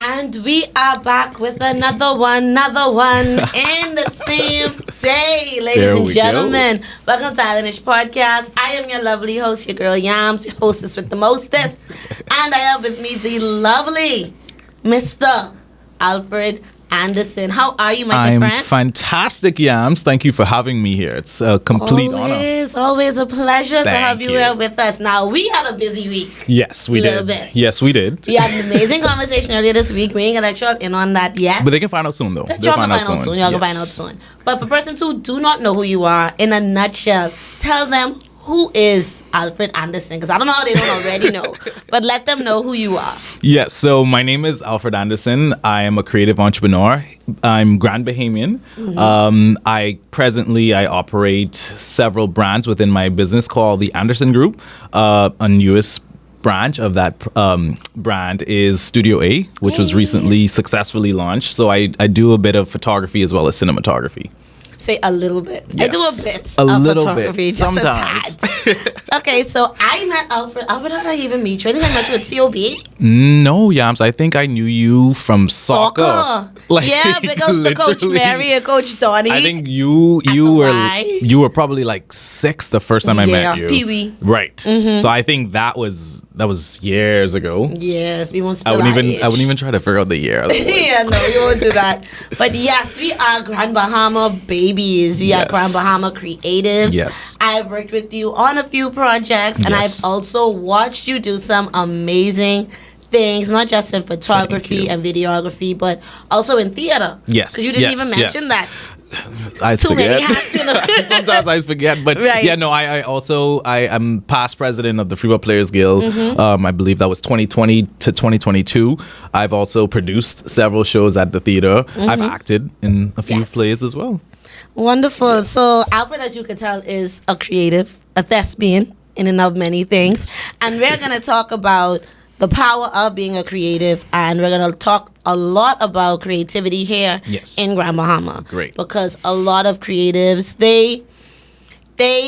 And we are back with another one in the same day, ladies and gentlemen. Welcome to Islandish Podcast. I am your lovely host, your girl Yams, your hostess with the mostest. And I have with me the lovely Mr. Alfred Anderson. How are you, my good friend? I'm fantastic, Yams. Thank you for having me here. It's a complete honor. Always a pleasure to have you here with us. Now, we had a busy week. Yes, we did. Yes, we did. We had an amazing conversation earlier this week. We ain't going to chalk in on that yet. But they can find out soon, though. Y'all can find out soon. Y'all can find out soon. But for persons who do not know who you are, in a nutshell, tell them who is Alfred Anderson? Because I don't know how they don't already know. But let them know who you are. Yes, so my name is Alfred Anderson. I am a creative entrepreneur. I'm Grand Bahamian. Mm-hmm. I operate several brands within my business called the Anderson Group. A newest branch of that brand is Studio A, which was recently successfully launched. So I do a bit of photography as well as cinematography. Say a little bit. Yes. I do a bit a of little photography, bit, just sometimes. a tad. Okay, so I met Alfred. Alfred, how did I even meet you? I think I met you at COB. No, Yams. I think I knew you from soccer. Like, yeah, because to Coach Mary and Coach Donnie. I think you were probably like 6 the first time I met you. Pee-wee. Right. Mm-hmm. So I think that was years ago. Yes, we won't spill I wouldn't even try to figure out the year. Yeah, no, we won't do that. But yes, we are Grand Bahama babies. We are Grand Bahama creatives. Yes. I've worked with you on a few projects, and I've also watched you do some amazing things, not just in photography and videography, but also in theater. Yes. Because you didn't even mention that. I Too forget. many hats, you know. Sometimes I forget, but yeah, no. I'm past president of the Freewell Players Guild. Mm-hmm. I believe that was 2020 to 2022. I've also produced several shows at the theater. Mm-hmm. I've acted in a few plays as well. Wonderful. Yes. So Alfred, as you can tell, is a creative, a thespian in and of many things, and we're gonna talk about the power of being a creative, and we're going to talk a lot about creativity here in Grand Bahama. Great. Because a lot of creatives, they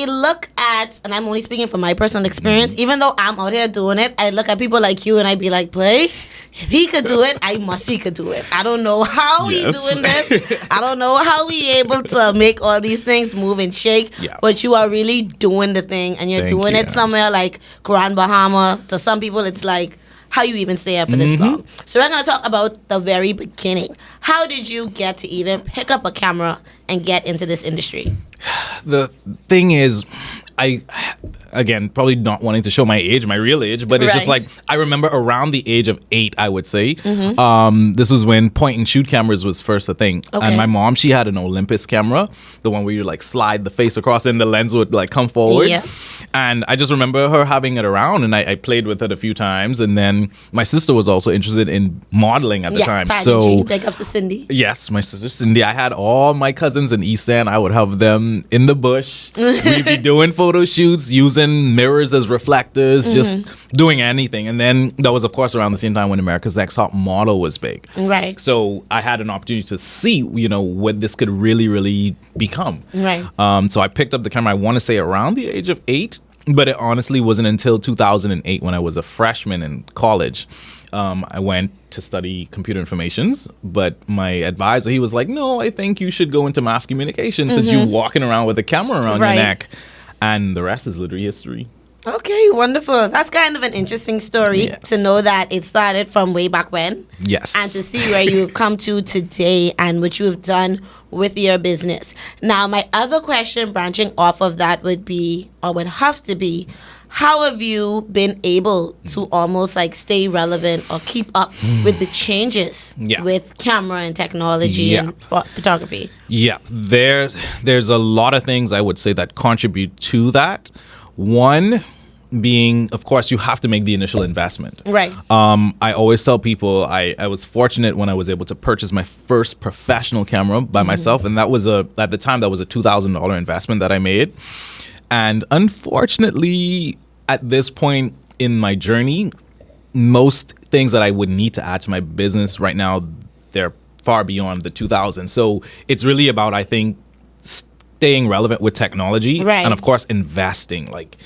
look at, and I'm only speaking from my personal experience, even though I'm out here doing it, I look at people like you and I be like, boy, if he could do it, he could do it. I don't know how he's doing this. I don't know how he able to make all these things move and shake. Yeah. But you are really doing the thing, and you're doing it somewhere like Grand Bahama. To some people, it's like, how you even stay up for this long. So we're going to talk about the very beginning. How did you get to even pick up a camera and get into this industry? The thing is, again, probably not wanting to show my age, my real age, but it's just like, I remember around the age of 8, I would say. Mm-hmm. This was when point and shoot cameras was first a thing. Okay. And my mom, she had an Olympus camera, the one where you like slide the face across and the lens would like come forward. Yeah. And I just remember her having it around, and I played with it a few times. And then my sister was also interested in modeling at the time. So big ups to Cindy. Yes, my sister Cindy. I had all my cousins in East End. I would have them in the bush. We'd be doing photo shoots, using mirrors as reflectors, just doing anything. And then that was, of course, around the same time when America's Next Top Model was big. Right. So I had an opportunity to see, what this could really, really become. Right. So I picked up the camera, I want to say around the age of 8. But it honestly wasn't until 2008 when I was a freshman in college. I went to study computer informations, but my advisor, he was like, no, I think you should go into mass communication since you're walking around with a camera around your neck. And the rest is literally history. Okay, wonderful. That's kind of an interesting story to know that it started from way back when. Yes. And to see where you've come to today and what you have done with your business. Now, my other question branching off of that would be, or would have to be, how have you been able to almost like stay relevant or keep up with the changes with camera and technology and photography? Yeah, there's a lot of things I would say that contribute to that. One being, of course, you have to make the initial investment. Right. I always tell people I was fortunate when I was able to purchase my first professional camera by myself, and that was at the time that was a $2,000 investment that I made. And unfortunately, at this point, in my journey, most things that I would need to add to my business right now, they're far beyond the 2000s. So it's really about, I think, staying relevant with technology, Right. and of course investing. Like,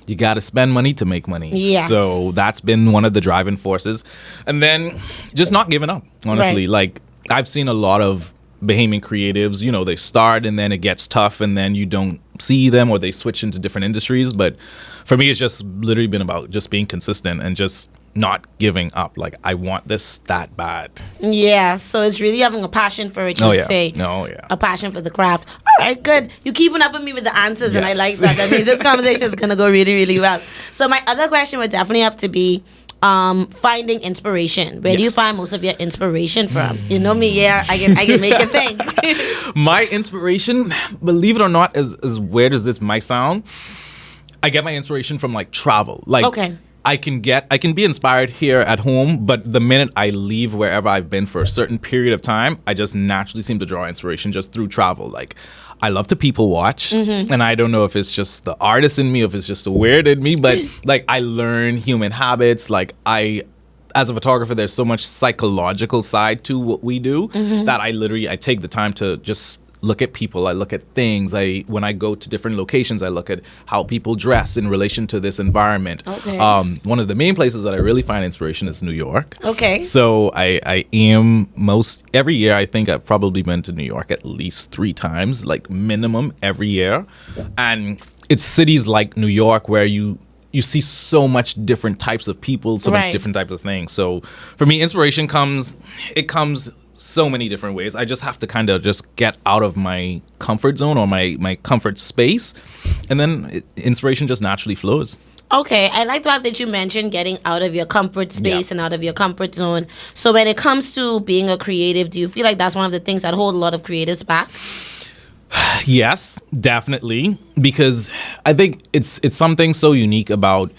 you got to spend money to make money. Yes. So that's been one of the driving forces. And then just not giving up, honestly. Right. Like, I've seen a lot of Bahamian creatives, you know, they start and then it gets tough and then you don't see them, or they switch into different industries. But for me, it's just literally been about just being consistent and just not giving up. Like, I want this that bad. Yeah, so it's really having a passion for it, you would say. Oh, yeah. A passion for the craft. All right, good. You keeping up with me with the answers, and I Yes. like that. That means this conversation is going to go really, really well. So my other question would definitely have to be finding inspiration. Where do you Yes. find most of your inspiration from? You know me, yeah, I can make you think. My inspiration, believe it or not, as weird as this might sound, I get my inspiration from like travel. Like, Okay. I can be inspired here at home, but the minute I leave wherever I've been for a certain period of time, I just naturally seem to draw inspiration just through travel. Like, I love to people watch, and I don't know if it's just the artist in me, or if it's just the weird in me, but like, I learn human habits. Like, as a photographer, there's so much psychological side to what we do that I take the time to just look at people. I look at things. When I go to different locations, I look at how people dress in relation to this environment. Okay. One of the main places that I really find inspiration is New York. Okay. So I am every year, I think I've probably been to New York at least 3 times, like minimum every year. And it's cities like New York where you see so much different types of people, so Right. much different types of things. So for me, inspiration comes so many different ways. I just have to kind of just get out of my comfort zone, or my comfort space, and then inspiration just naturally flows. Okay, I like the fact that you mentioned getting out of your comfort space and out of your comfort zone. So when it comes to being a creative, do you feel like that's one of the things that hold a lot of creatives back? Yes, definitely, because I think it's something so unique about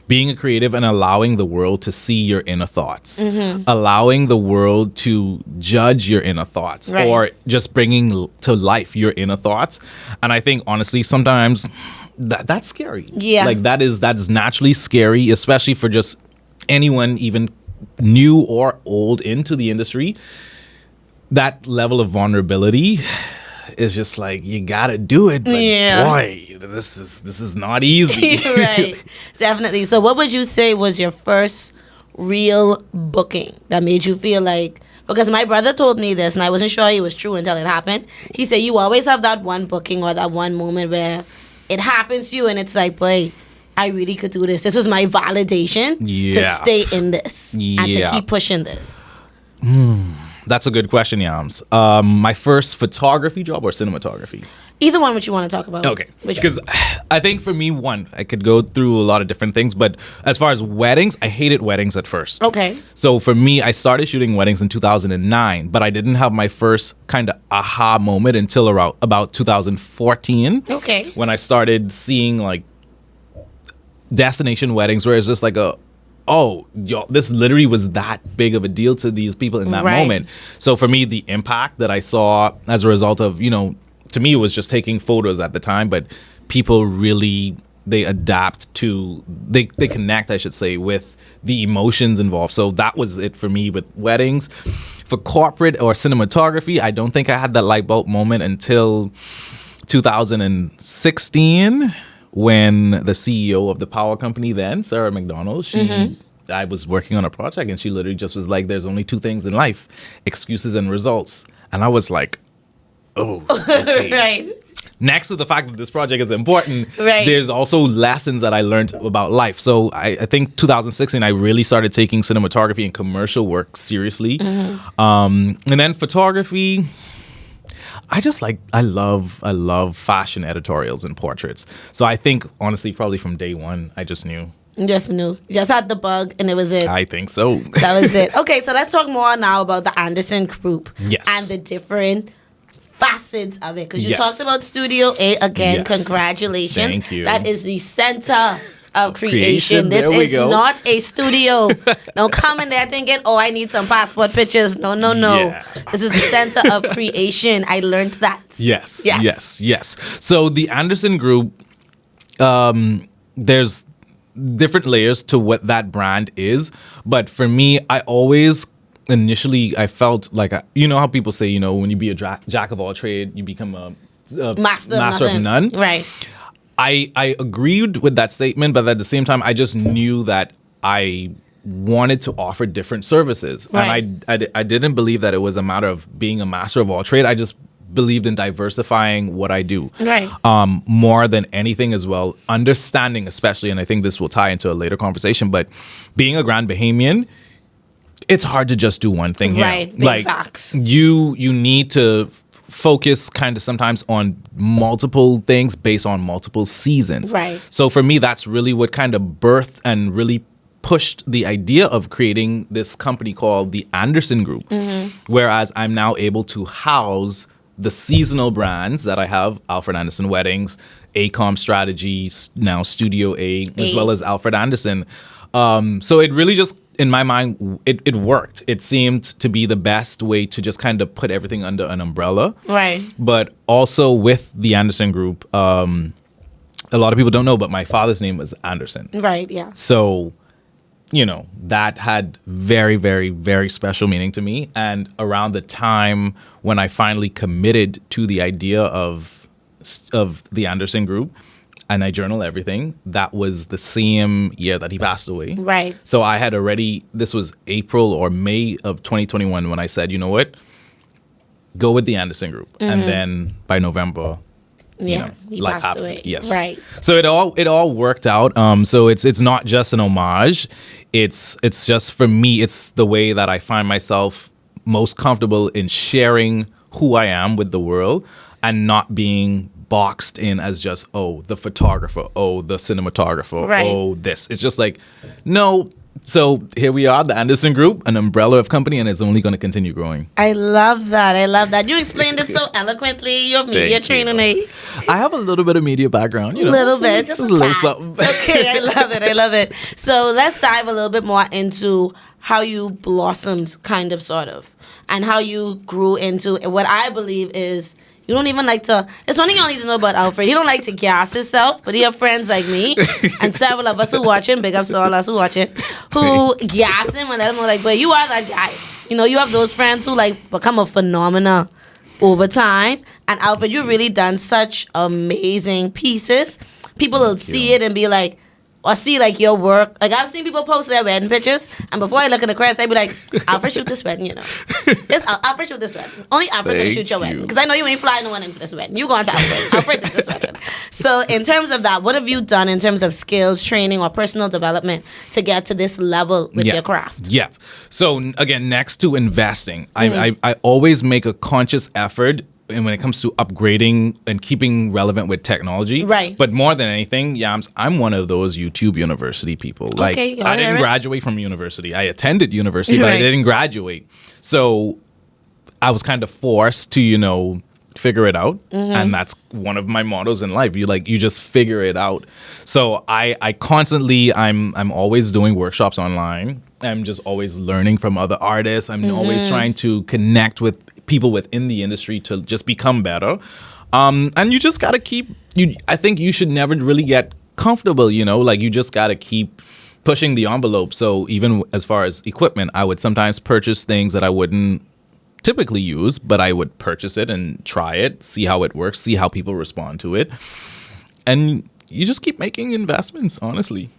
being a creative and allowing the world to see your inner thoughts, allowing the world to judge your inner thoughts, Right. or just bringing to life your inner thoughts. And I think, honestly, sometimes that's scary. Yeah. Like, that is naturally scary, especially for just anyone even new or old into the industry. That level of vulnerability is just like, you gotta do it, but Yeah. boy, this is not easy. Right, definitely. So what would you say was your first real booking that made you feel like, because my brother told me this and I wasn't sure it was true until it happened. He said you always have that one booking or that one moment where it happens to you and it's like, boy, I really could do this. This was my validation to Yeah. stay in this and to Yeah. keep pushing this. That's a good question, Yams. My first photography job or cinematography? Either one which you want to talk about. Okay. Which Because I think for me, I could go through a lot of different things, but as far as weddings, I hated weddings at first. Okay. So for me, I started shooting weddings in 2009, but I didn't have my first kind of aha moment until around about 2014. Okay. When I started seeing like destination weddings where it's just like this literally was that big of a deal to these people in that Right. moment. So for me, the impact that I saw as a result of, to me, it was just taking photos at the time, but people really, they connect, I should say, with the emotions involved. So that was it for me with weddings. For corporate or cinematography, I don't think I had that light bulb moment until 2016, when the CEO of the power company then, Sarah McDonald, I was working on a project and she literally just was like, there's only 2 things in life, excuses and results. And I was like, oh, okay. Right. Next to the fact that this project is important, Right. there's also lessons that I learned about life. So I think 2016, I really started taking cinematography and commercial work seriously. And then photography, I love fashion editorials and portraits. So I think, honestly, probably from day one, I just knew. Just knew. Just had the bug and it was it. I think so. That was it. Okay, so let's talk more now about the Anderson Group. Yes. And the different facets of it. Because you Yes. talked about Studio A again. Yes. Congratulations. Thank you. That is the center of creation. Creation, This there we is go. not a studio. Don't come in there thinking, oh, I need some passport pictures. No. Yeah. This is the center of creation. I learned that. Yes. So the Anderson Group, different layers to what that brand is. But for me, initially I felt like, you know how people say, you know, when you be a jack of all trade, you become a Master of none. Right. I agreed with that statement, but at the same time, I just knew that I wanted to offer different services. Right. And I didn't believe that it was a matter of being a master of all trade. I just believed in diversifying what I do. Right. More than anything as well. Understanding especially, and I think this will tie into a later conversation, but being a Grand Bahamian, it's hard to just do one thing here. Right. Big facts. You need to focus kind of sometimes on multiple things based on multiple seasons. Right. So for me, that's really what kind of birthed and really pushed the idea of creating this company called the Anderson Group. Whereas I'm now able to house the seasonal brands that I have, Alfred Anderson Weddings, ACOM Strategy, now Studio A, as well as Alfred Anderson. So it really just, in my mind, it worked. It seemed to be the best way to just kind of put everything under an umbrella. Right. But also with the Anderson Group, a lot of people don't know, but my father's name was Anderson. Right, yeah. So, you know, that had very, very, very special meaning to me. And around the time when I finally committed to the idea of the Anderson Group, and I journal everything, that was the same year that he passed away. Right. So I had already, this was April or May of 2021 when I said, you know what, go with the Anderson Group. And then by November, He passed happened. away. Yes. Right. So it all worked out. So it's not just an homage. It's just, for me, it's the way that I find myself most comfortable in sharing who I am with the world and not being boxed in as just, oh, the photographer, oh, the cinematographer, Right. oh, this. It's just like, no. So here we are, the Anderson Group, an umbrella of company, and it's only going to continue growing. I love that. You explained it so eloquently. Your media training. I have a little bit of media background, you know. A little bit, just a little tad. something. Okay, I love it. So let's dive a little bit more into how you blossomed, kind of, sort of, and how you grew into what I believe is, you don't even like to, it's one thing you don't need to know about Alfred. He don't like to gas himself, but he have friends like me and several of us who watch him, big ups to all us who watch it, who gas him and let him know, like, but you are that guy. You know, you have those friends who, like, become a phenomena over time. And Alfred, you've really done such amazing pieces. People will see it and be like, or see, like, your work. Like, I've seen people post their wedding pictures, and before I look in the credits, I'd be like, Alfred, shoot this wedding, you know. Alfred, shoot this wedding. Only Alfred can shoot your wedding. Because I know you ain't flying no one in for this wedding. You going to Alfred. Alfred did this wedding. So, in terms of that, what have you done in terms of skills, training, or personal development to get to this level with your craft? Yeah. So, again, next to investing, I always make a conscious effort, and when it comes to upgrading and keeping relevant with technology. Right. But more than anything, Yams, I'm one of those YouTube university people. Like, Okay, I didn't graduate from university. I attended university, but I didn't graduate. So I was kind of forced to, you know, figure it out. And that's one of my mottos in life. You just figure it out. So I constantly, I'm always doing workshops online. I'm just always learning from other artists. I'm always trying to connect with people within the industry to just become better. And you just got to I think you should never really get comfortable, you know, like you just got to keep pushing the envelope. So even as far as equipment, I would sometimes purchase things that I wouldn't typically use, but I would purchase it and try it, see how it works, see how people respond to it. And you just keep making investments, honestly.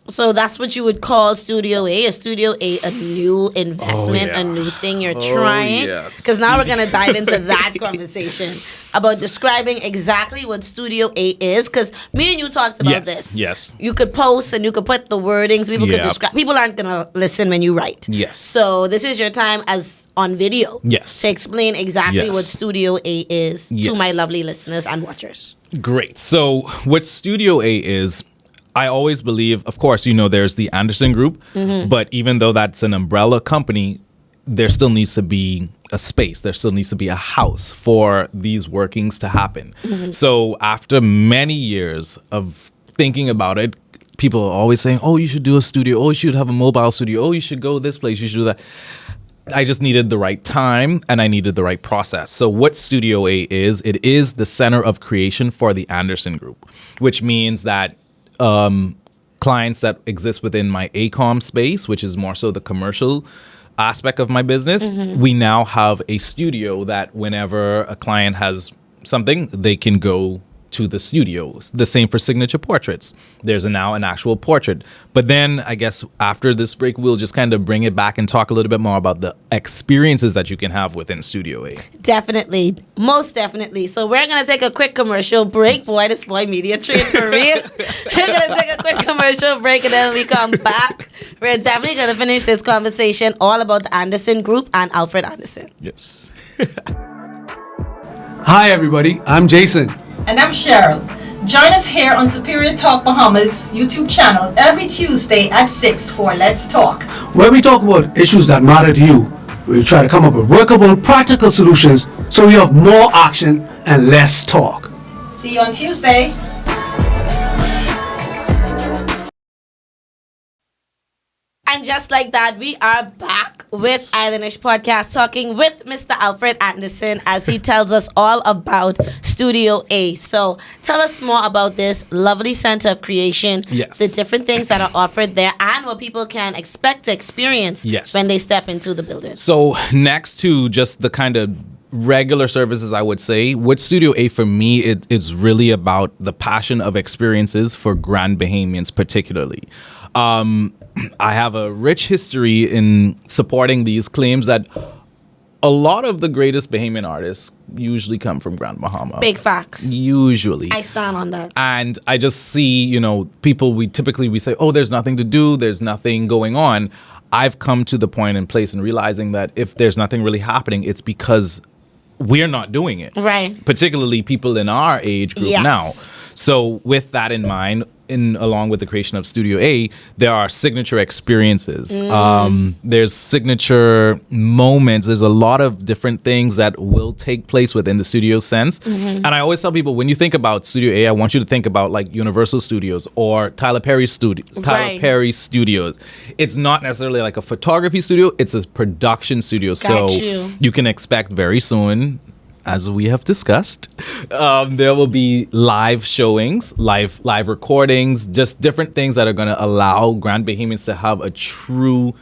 So that's what you would call Studio A. Is Studio A a new investment, a new thing you're trying? Yes. Because now we're going to dive into that conversation about describing exactly what Studio A is. Because me and you talked about this. Yes. You could post and you could put the wordings. People could describe. People aren't going to listen when you write. Yes. So this is your time as on video. Yes. To explain exactly what Studio A is to my lovely listeners and watchers. Great. So what Studio A is, I always believe, of course, you know, there's the Anderson Group, but even though that's an umbrella company, there still needs to be a space. There still needs to be a house for these workings to happen. So after many years of thinking about it, people are always saying, oh, you should do a studio. Oh, you should have a mobile studio. Oh, you should go this place. You should do that. I just needed the right time and I needed the right process. So what Studio A is, it is the center of creation for the Anderson Group, which means that clients that exist within my ACOM space, which is more so the commercial aspect of my business, we now have a studio that whenever a client has something, they can go to the studio. The same for signature portraits. There's now an actual portrait. But then I guess after this break, we'll just kind of bring it back and talk a little bit more about the experiences that you can have within Studio A. Definitely. Most definitely. So we're going to take a quick commercial break. Boy, this boy media trained for real. We're going to take a quick commercial break and then we come back. We're definitely going to finish this conversation all about the Anderson Group and Alfred Anderson. Yes. Hi, everybody. I'm Jason. And I'm Cheryl. Join us here on Superior Talk Bahamas YouTube channel every Tuesday at 6 for Let's Talk, Where we talk about issues that matter to you. We try to come up with workable, practical solutions so we have more action and less talk. See you on Tuesday. And just like that, we are back with Islandish Podcast, talking with Mr. Alfred Anderson as he tells us all about Studio A. So tell us more about this lovely center of creation, Yes. the different things that are offered there, and what people can expect to experience Yes. when they step into the building. So next to just the kind of regular services, I would say, with Studio A for me, it's really about the passion of experiences for Grand Bahamians particularly. I have a rich history in supporting these claims that a lot of the greatest Bahamian artists usually come from Grand Bahama. Big facts. Usually. I stand on that. And I just see, people we say, oh, there's nothing to do, there's nothing going on. I've come to the point and place in realizing that if there's nothing really happening, it's because we're not doing it. Right. Particularly people in our age group Yes. now. So with that in mind, along with the creation of Studio A, there are signature experiences. There's signature moments. There's a lot of different things that will take place within the studio sense. And I always tell people, when you think about Studio A, I want you to think about like Universal Studios or Tyler Perry Studios. Right. It's not necessarily like a photography studio. It's a production studio. Got So you can expect very soon, as we have discussed, there will be live showings, live recordings, just different things that are going to allow Grand Bahamians to have a true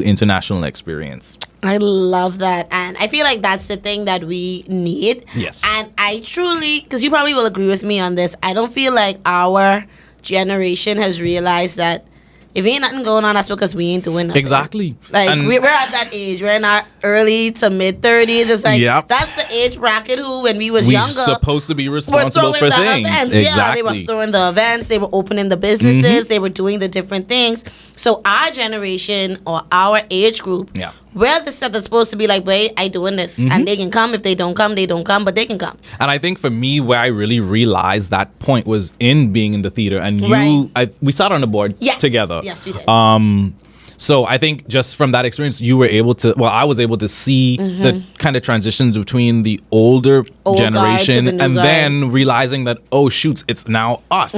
international experience. I love that. And I feel like that's the thing that we need. Yes. And I truly, because you probably will agree with me on this, I don't feel like our generation has realized that if ain't nothing going on, that's because we ain't doing nothing. Exactly. Like, And we're at that age. We're in our early to mid 30s. It's like, Yep. that's the age bracket who, when we was we're younger, supposed to be were responsible throwing for the things. events. Exactly. Yeah, they were throwing the events. They were opening the businesses. They were doing the different things. So our generation or our age group, Yeah. we're the set that's supposed to be like, wait, I doing this. And they can come. If they don't come, they don't come, but they can come. And I think for me, where I really realized that point was in being in the theater. And Right. we sat on the board Yes. together. Yes, we did. So I think just from that experience, I was able to see the kind of transitions between the older Old guard to generation the new and guard. then realizing that, oh, shoots, it's now us.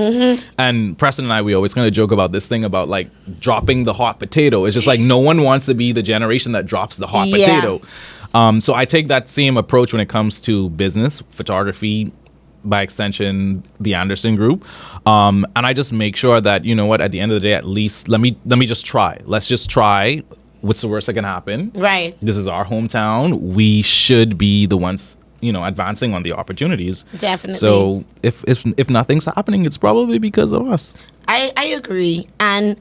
And Preston and I, we always kind of joke about this thing about like dropping the hot potato. It's just like no one wants to be the generation that drops the hot Yeah. potato. So I take that same approach when it comes to business, photography, by extension, the Anderson Group. And I just make sure that, you know what, at the end of the day, at least let me just try. Let's just try. What's the worst that can happen? Right. This is our hometown. We should be the ones, advancing on the opportunities. Definitely. So if nothing's happening, it's probably because of us. I agree. And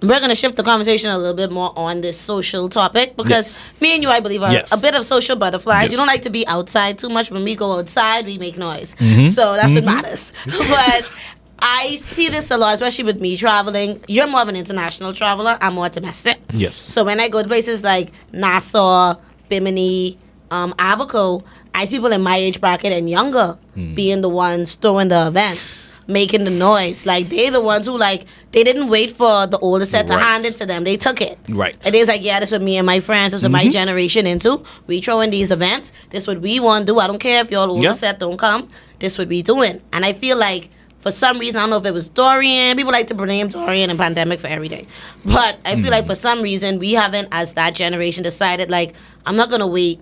we're going to shift the conversation a little bit more on this social topic because me and you, I believe, are Yes. a bit of social butterflies. Yes. You don't like to be outside too much. When we go outside, we make noise. So that's what matters. But I see this a lot, especially with me traveling. You're more of an international traveler. I'm more domestic. Yes. So when I go to places like Nassau, Bimini, Abaco, I see people in my age bracket and younger being the ones throwing the events, making the noise. Like, they're the ones who, like, they didn't wait for the older set to Right. hand it to them. They took it. Right. It is like, yeah, this is what me and my friends, this is what my generation into. We throwing these events. This is what we want to do. I don't care if your older Yeah. set don't come. This is what we doing. And I feel like, for some reason, I don't know if it was Dorian. People like to blame Dorian and pandemic for everything. But I feel like for some reason, we haven't, as that generation, decided, like, I'm not going to wait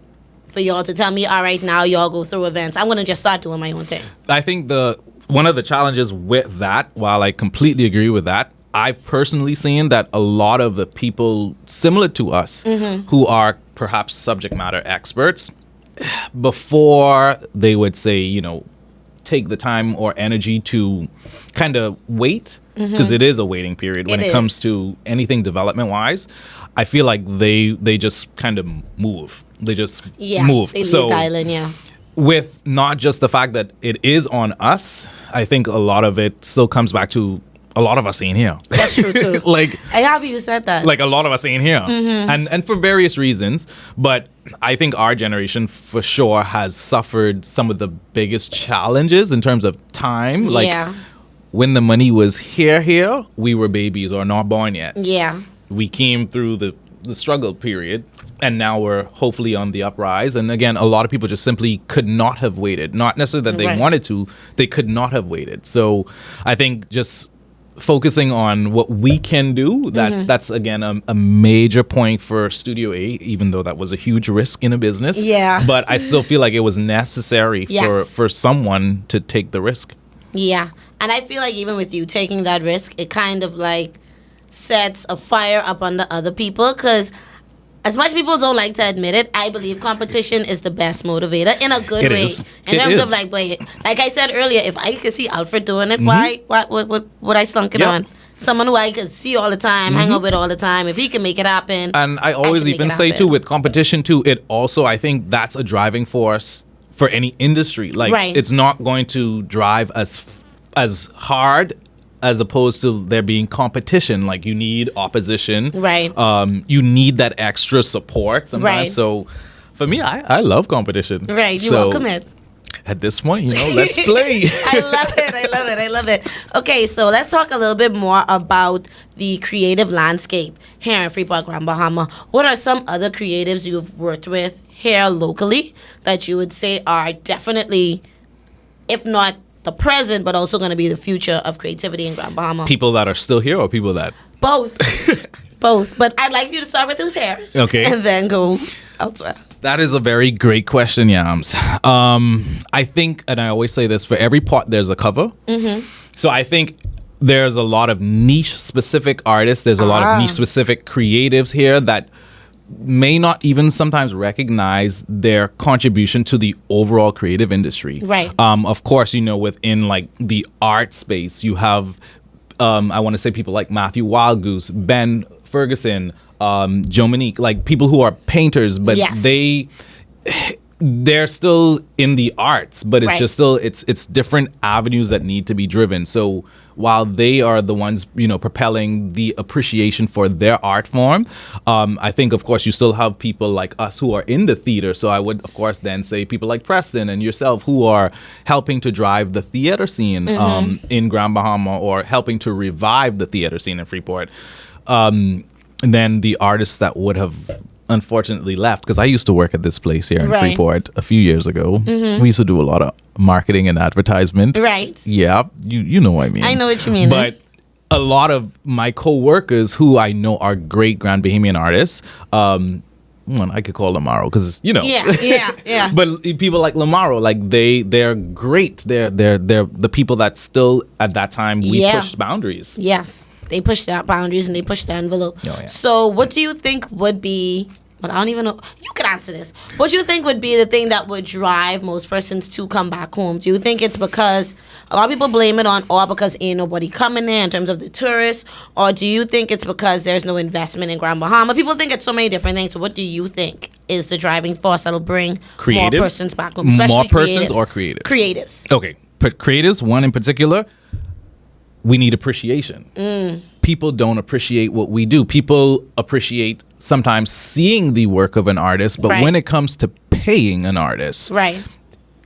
for y'all to tell me, all right, now y'all go through events. I'm going to just start doing my own thing. I think one of the challenges with that, while I completely agree with that, I've personally seen that a lot of the people similar to us who are perhaps subject matter experts, before they would say, take the time or energy to kind of wait, because it is a waiting period when it comes to anything development wise. I feel like they just kind of move. They just move. They leave the island, with not just the fact that it is on us, I think a lot of it still comes back to a lot of us ain't here. That's true too. Like, I happy you said that. Like, a lot of us ain't here, and for various reasons. But I think our generation for sure has suffered some of the biggest challenges in terms of time. Like, when the money was here, we were babies or not born yet. Yeah. We came through the struggle period, and now we're hopefully on the uprise. And again, a lot of people just simply could not have waited. Not necessarily that they wanted to, they could not have waited. So I think just focusing on what we can do, that's again a major point for Studio A, even though that was a huge risk in a business. Yeah. But I still feel like it was necessary for someone to take the risk. Yeah. And I feel like even with you taking that risk, it kind of like sets a fire up under other people, because as much people don't like to admit it, I believe competition is the best motivator in a good way. In terms of like I said earlier, if I could see Alfred doing it, why would I slunk it on? Someone who I could see all the time, hang out with all the time. If he can make it happen. And I always even say too, with competition too, it also, I think that's a driving force for any industry. Like, it's not going to drive as hard as opposed to there being competition. Like, you need opposition. Right. You need that extra support sometimes. Right. So for me, I love competition. Right. You welcome it. At this point, let's play. I love it. Okay, so let's talk a little bit more about the creative landscape here in Freeport, Grand Bahama. What are some other creatives you've worked with here locally that you would say are definitely, if not the present, but also going to be the future of creativity in Grand Bahama? People that are still here, or people that? Both. Both. But I'd like you to start with who's here. Okay. And then go elsewhere. That is a very great question, Yams. I think, and I always say this, for every part there's a cover. So I think there's a lot of niche-specific artists. There's a lot of niche-specific creatives here that may not even sometimes recognize their contribution to the overall creative industry. Right. Of course, within like the art space, you have, I want to say people like Matthew Wildgoose, Ben Ferguson, Joe Monique, like people who are painters, but they're still in the arts, but it's just still, it's different avenues that need to be driven. So while they are the ones, propelling the appreciation for their art form, I think, of course, you still have people like us who are in the theater. So I would, of course, then say people like Preston and yourself who are helping to drive the theater scene in Grand Bahama, or helping to revive the theater scene in Freeport. And then the artists that would have unfortunately left, because I used to work at this place here in Freeport a few years ago. We used to do a lot of marketing and advertisement. Right. Yeah, you know what I mean. I know what you mean. But a lot of my co-workers who I know are great Grand Bahamian artists, I could call Lamaro because Yeah. But people like Lamaro, like they're great. They're the people that still at that time we pushed boundaries. Yes. They push the boundaries and they push the envelope. Oh, yeah. So what do you think would be, but I don't even know, you could answer this. What do you think would be the thing that would drive most persons to come back home? Do you think it's because, a lot of people blame it on, or because ain't nobody coming there in terms of the tourists, or do you think it's because there's no investment in Grand Bahama? People think it's so many different things, but what do you think is the driving force that'll bring more persons back home? Especially more persons or creatives? Creatives. Okay, but creatives, one in particular, we need appreciation. People don't appreciate what we do. People appreciate sometimes seeing the work of an artist, but when it comes to paying an artist,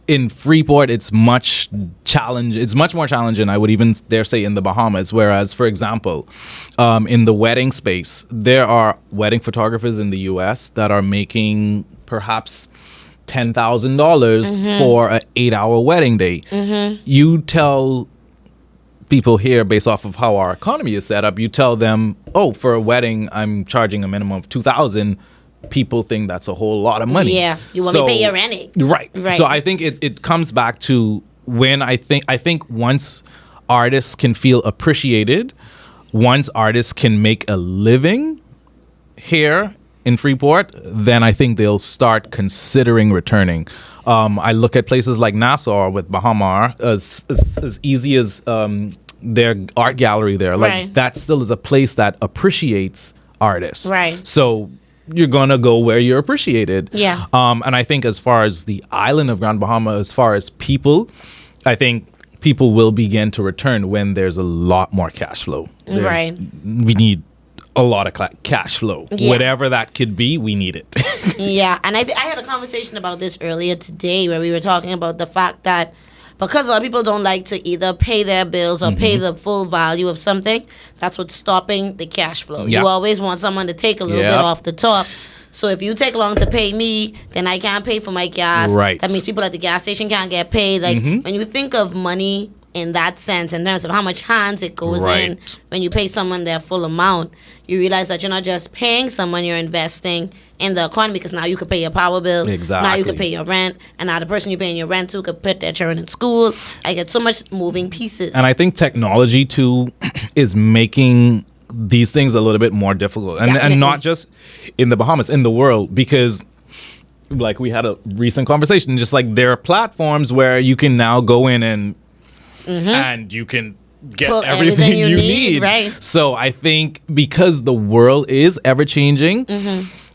in Freeport, it's much more challenging, I would even dare say, in the Bahamas. Whereas, for example, in the wedding space, there are wedding photographers in the U.S. that are making perhaps $10,000 for an 8-hour wedding day. You tell people here, based off of how our economy is set up, you tell them, oh, for a wedding, I'm charging a minimum of $2,000. People think that's a whole lot of money. Yeah, you want me to pay your rent. Right. So I think it comes back to when I think once artists can feel appreciated, once artists can make a living here in Freeport, then I think they'll start considering returning. I look at places like Nassau with Bahama as easy as their art gallery there. Like Right. that still is a place that appreciates artists. Right. So you're gonna go where you're appreciated. Yeah. And I think as far as the island of Grand Bahama, as far as people, I think people will begin to return when there's a lot more cash flow. Right. We need a lot of cash flow. Yeah. Whatever that could be, we need it. Yeah, and I had a conversation about this earlier today where we were talking about the fact that because a lot of people don't like to either pay their bills or pay the full value of something, that's what's stopping the cash flow. Yeah. You always want someone to take a little bit Yeah. off the top. So if you take long to pay me, then I can't pay for my gas. Right. That means people at the gas station can't get paid. Like when you think of money in that sense, in terms of how much hands it goes in Right. when you pay someone their full amount, you realize that you're not just paying someone, you're investing in the economy because now you could pay your power bill. Now you Exactly. could pay your rent. And now the person you're paying your rent to could put their children in school. I get so much moving pieces. And I think technology too is making these things a little bit more difficult, and Definitely. not just in the Bahamas, in the world, because like we had a recent conversation, just like there are platforms where you can now go in and you can get Pull everything you need. right. So I think because the world is ever changing,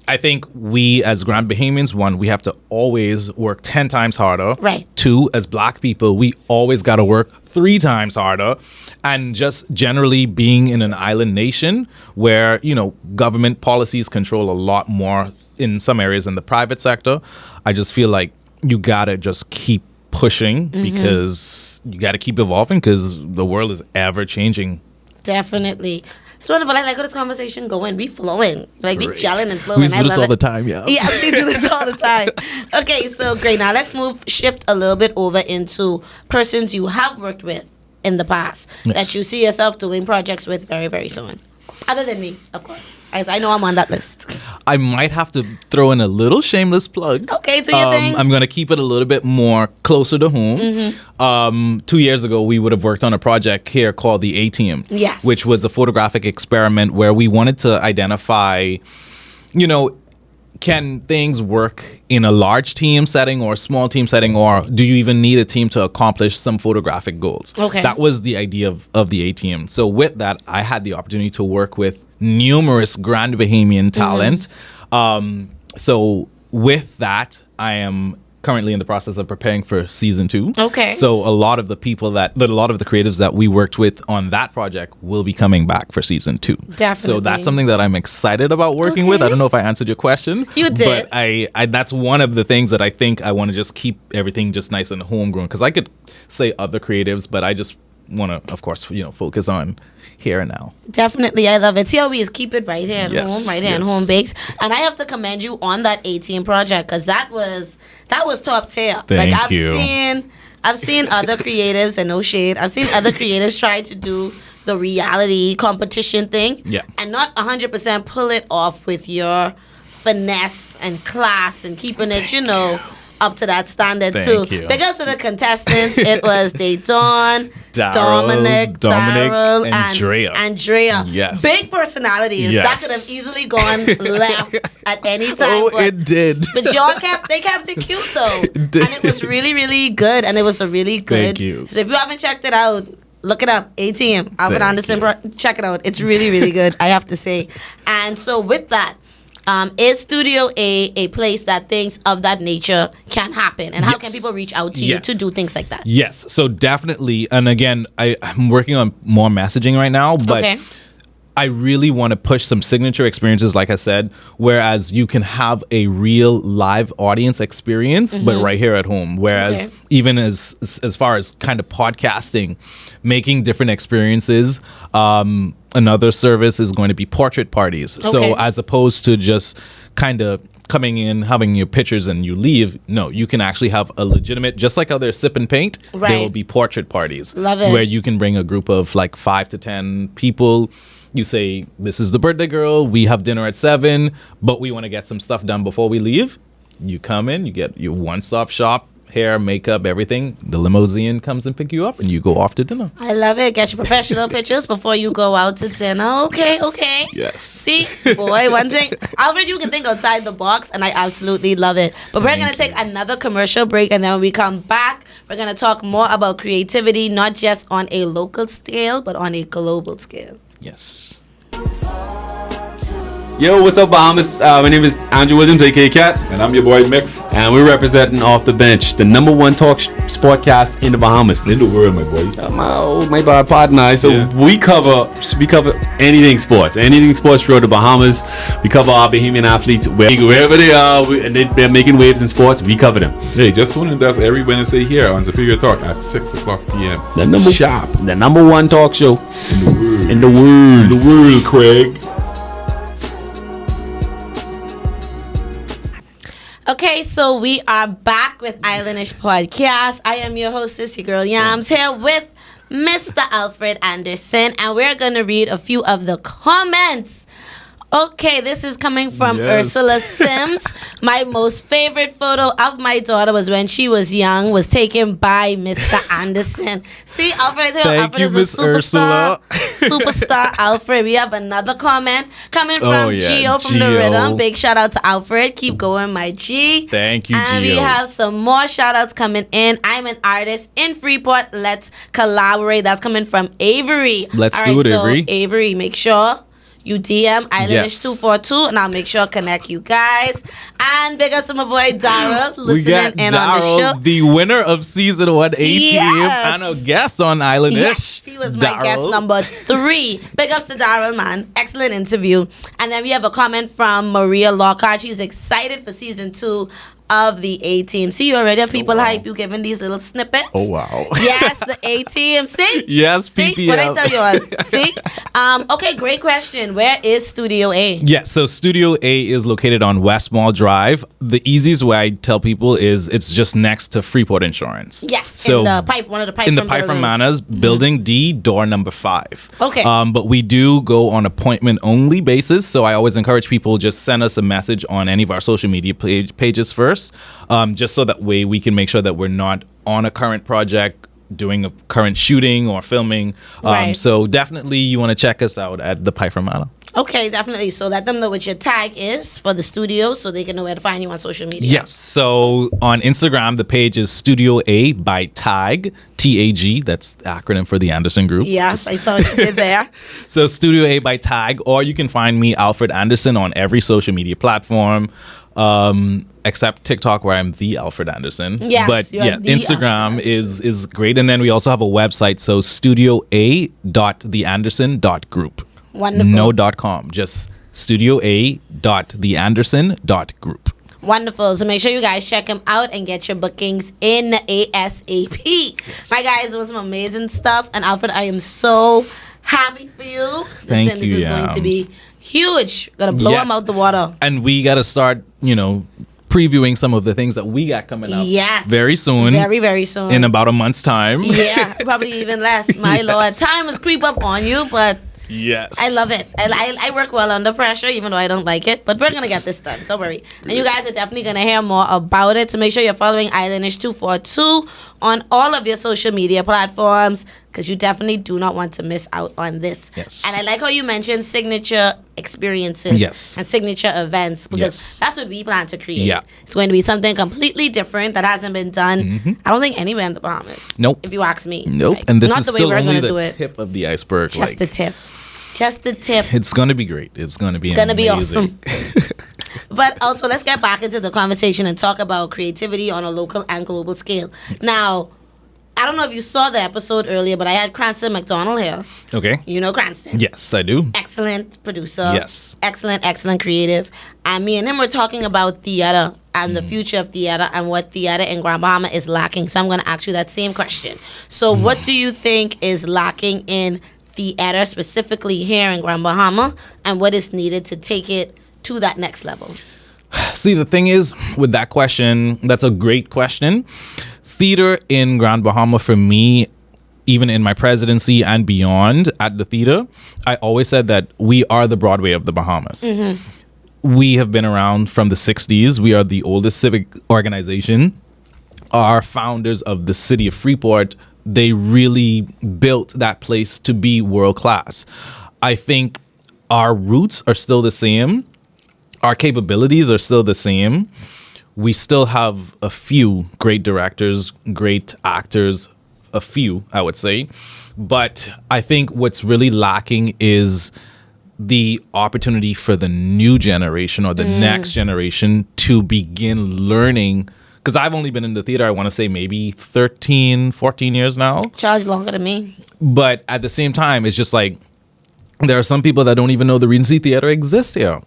I think we as Grand Bahamians, one, we have to always work 10 times harder. Right. Two, as Black people, we always got to work 3 times harder. And just generally being in an island nation where, you know, government policies control a lot more in some areas in the private sector, I just feel like you got to just keep pushing because you got to keep evolving because the world is ever changing. Definitely. It's wonderful. I like how this conversation going. We flowing. Like, we Great. gelling and flowing. We do I this love all it. the time, yeah. Yeah, we do this all the time. Okay, so great. Now let's shift a little bit over into persons you have worked with in the past that you see yourself doing projects with very, very soon. Other than me, of course. I know I'm on that list. I might have to throw in a little shameless plug. Okay, do your thing. I'm going to keep it a little bit more closer to home. 2 years ago, we would have worked on a project here called the A-Team. Yes. Which was a photographic experiment where we wanted to identify, you know, can things work in a large team setting or a small team setting, or do you even need a team to accomplish some photographic goals? Okay. That was the idea of the A-Team. So with that, I had the opportunity to work with numerous Grand Bahamian talent. So with that, I am currently in the process of preparing for season 2. Okay. So a lot of the creatives that we worked with on that project will be coming back for season 2. Definitely. So that's something that I'm excited about working with. I don't know if I answered your question. You did. But I that's one of the things that I think I want to just keep everything just nice and homegrown, because I could say other creatives, but I just want to, of course, you know, focus on here and now. Definitely, I love it. See how we just keep it right here at Yes, home, right here at yes. home base. And I have to commend you on that 18 project because that was top tier. Thank I've you. seen other creatives, and no shade, I've seen other creatives try to do the reality competition thing, Yeah. and not 100% pull it off with your finesse and class and keeping it, you know, up to that standard Thank too. you. Big ups to the contestants. It was Dayton, Dominic, Daryl, and Drea. Andrea. Yes. Big personalities. That Yes. could have easily gone left at any time. Oh, but, it did. but y'all kept it cute though. did. And it was really, really good. And it was a really good. Thank you. So if you haven't checked it out, look it up. ATM. Alfred Thank Anderson. you. Check it out. It's really, really good, I have to say. And so with that, is Studio A place that things of that nature can happen? And how can Yes. people reach out to you Yes. to do things like that? Yes, so definitely. And again, I'm working on more messaging right now, but Okay. I really want to push some signature experiences, like I said, whereas you can have a real live audience experience, but right here at home. Whereas Okay. even as far as kind of podcasting, making different experiences, another service is going to be portrait parties. Okay. So as opposed to just kind of coming in, having your pictures and you leave, no, you can actually have a legitimate, just like how there's sip and paint, Right. there will be portrait parties. Love it. Where you can bring a group of like 5 to 10 people. You say, this is the birthday girl, we have dinner at 7, but we want to get some stuff done before we leave. You come in, you get your one-stop shop, hair, makeup, everything, the limousine comes and pick you up and you go off to dinner. I love it. Get your professional pictures before you go out to dinner. Okay, okay. Yes. See, boy, one thing, Alfred, you can think outside the box, and I absolutely love it. But we're going to take another commercial break, and then when we come back, we're going to talk more about creativity, not just on a local scale, but on a global scale. Yes. Yo, what's up, Bahamas? My name is Andrew Williams, aka Cat, And I'm your boy Mix. and we're representing Off the Bench, the #1 talk sportcast in the Bahamas. In the world, my boy. My bad partner. So Yeah. we cover anything sports throughout the Bahamas. We cover our Bahamian athletes wherever they are, and they're making waves in sports. We cover them. Hey, just tune in to us every Wednesday here on Superior Talk at 6 o'clock p.m. Sharp. The #1 talk show In the world. in the world. Craig. Okay, so we are back with Islandish Podcast. I am your hostess, your girl Yams, here with Mr. Alfred Anderson, and we're going to read a few of the comments. Okay, this is coming from Yes. Ursula Sims. My most favorite photo of my daughter was when she was young, was taken by Mr. Anderson. See, Alfred, I tell you, Thank Alfred you, is Miss a superstar. Ursula. Superstar Alfred. We have another comment coming from Oh, yeah, Gio from the Gio. Rhythm. Big shout out to Alfred. Keep going, my G. Thank you, And we Gio. have some more shout outs coming in. I'm an artist in Freeport. Let's collaborate. That's coming from Avery. Let's All do right, it, so Avery. Avery, make sure you DM Yes. Islandish242 and I'll make sure I connect you guys. And big up to my boy Daryl We listening got in on the show. Daryl, the winner of season 1 A-Team, Yes. and a guest on Islandish. Yes, he was my guest Daryl. number 3. Big ups to Daryl, man. Excellent interview. And then we have a comment from Maria Lockhart. She's excited for season 2 of the A-Team. See, you already have people wow. hype you giving these little snippets. Oh, wow. Yes, the A-Team. See? Yes, See? PPM. What I tell you all? See? Okay, great question. Where is Studio A? Yeah, so Studio A is located on West Mall Drive. The easiest way I tell people is it's just next to Freeport Insurance. Yes, So in the pipe, one of the pipe in the from Pipe from buildings. Manas, building D, door number 5. Okay. But we do go on appointment only basis, so I always encourage people just send us a message on any of our social media pages first, just so that way we can make sure that we're not on a current project, doing a current shooting or filming. Right. So definitely you want to check us out at the Pipe from Mana. Okay, definitely. So let them know what your tag is for the studio so they can know where to find you on social media. Yes. So on Instagram, the page is Studio A by Tag, TAG. That's the acronym for the Anderson Group. Yes, I saw what you did there. So Studio A by Tag, or you can find me, Alfred Anderson, on every social media platform, except TikTok, where I'm the Alfred Anderson. Yes, but you're yeah, the Instagram Alfred is great, and then we also have a website. So studioa.theanderson.group. Wonderful. No .com, just studioa.theanderson.group. Wonderful. So make sure you guys check him out and get your bookings in ASAP. My guys, it was some amazing stuff. And Alfred, I am so happy for you. Thank This you, is going to be Yams. huge. Gonna blow Yes. him out the water. And we got to start, previewing some of the things that we got coming up. Yes. Very soon. Very, very soon. In about a month's time. Yeah, probably even less. My Lord. Time is creep up on you, but Yes. I love it. I work well under pressure, even though I don't like it. But we're going to get this done. Don't worry. And you guys are definitely going to hear more about it. So make sure you're following Islandish242 on all of your social media platforms, because you definitely do not want to miss out on this. Yes. And I like how you mentioned signature experiences Yes. and signature events, because Yes. that's what we plan to create. Yeah. It's going to be something completely different that hasn't been done, I don't think, anywhere in the Bahamas. Nope. If you ask me. Nope. Like, And this not is the way still we're only gonna do the it. tip of the iceberg. Just the tip. Just the tip. It's going to be great. It's going to be It's gonna be amazing. awesome. But also, let's get back into the conversation and talk about creativity on a local and global scale. Now, I don't know if you saw the episode earlier, but I had Cranston McDonald here. Okay. You know Cranston. Yes, I do. Excellent producer. Yes. Excellent creative. And me and him were talking about theater and the future of theater and what theater in Grand Bahama is lacking. So I'm going to ask you that same question. So what do you think is lacking in theater, specifically here in Grand Bahama, and what is needed to take it to that next level? See, the thing is, with that question, that's a great question. Theater in Grand Bahama, for me, even in my presidency and beyond at the theater, I always said that we are the Broadway of the Bahamas. We have been around from the 60s. We are the oldest civic organization. our founders of the city of Freeport, they really built that place to be world class. I think our roots are still the same. Our capabilities are still the same. We still have a few great directors, great actors, a few, I would say. But I think what's really lacking is the opportunity for the new generation or the next generation to begin learning. Because I've only been in the theater, I want to say maybe 13, 14 years now. Child, longer than me. But at the same time, it's just like, there are some people that don't even know the Regency Theater exists here.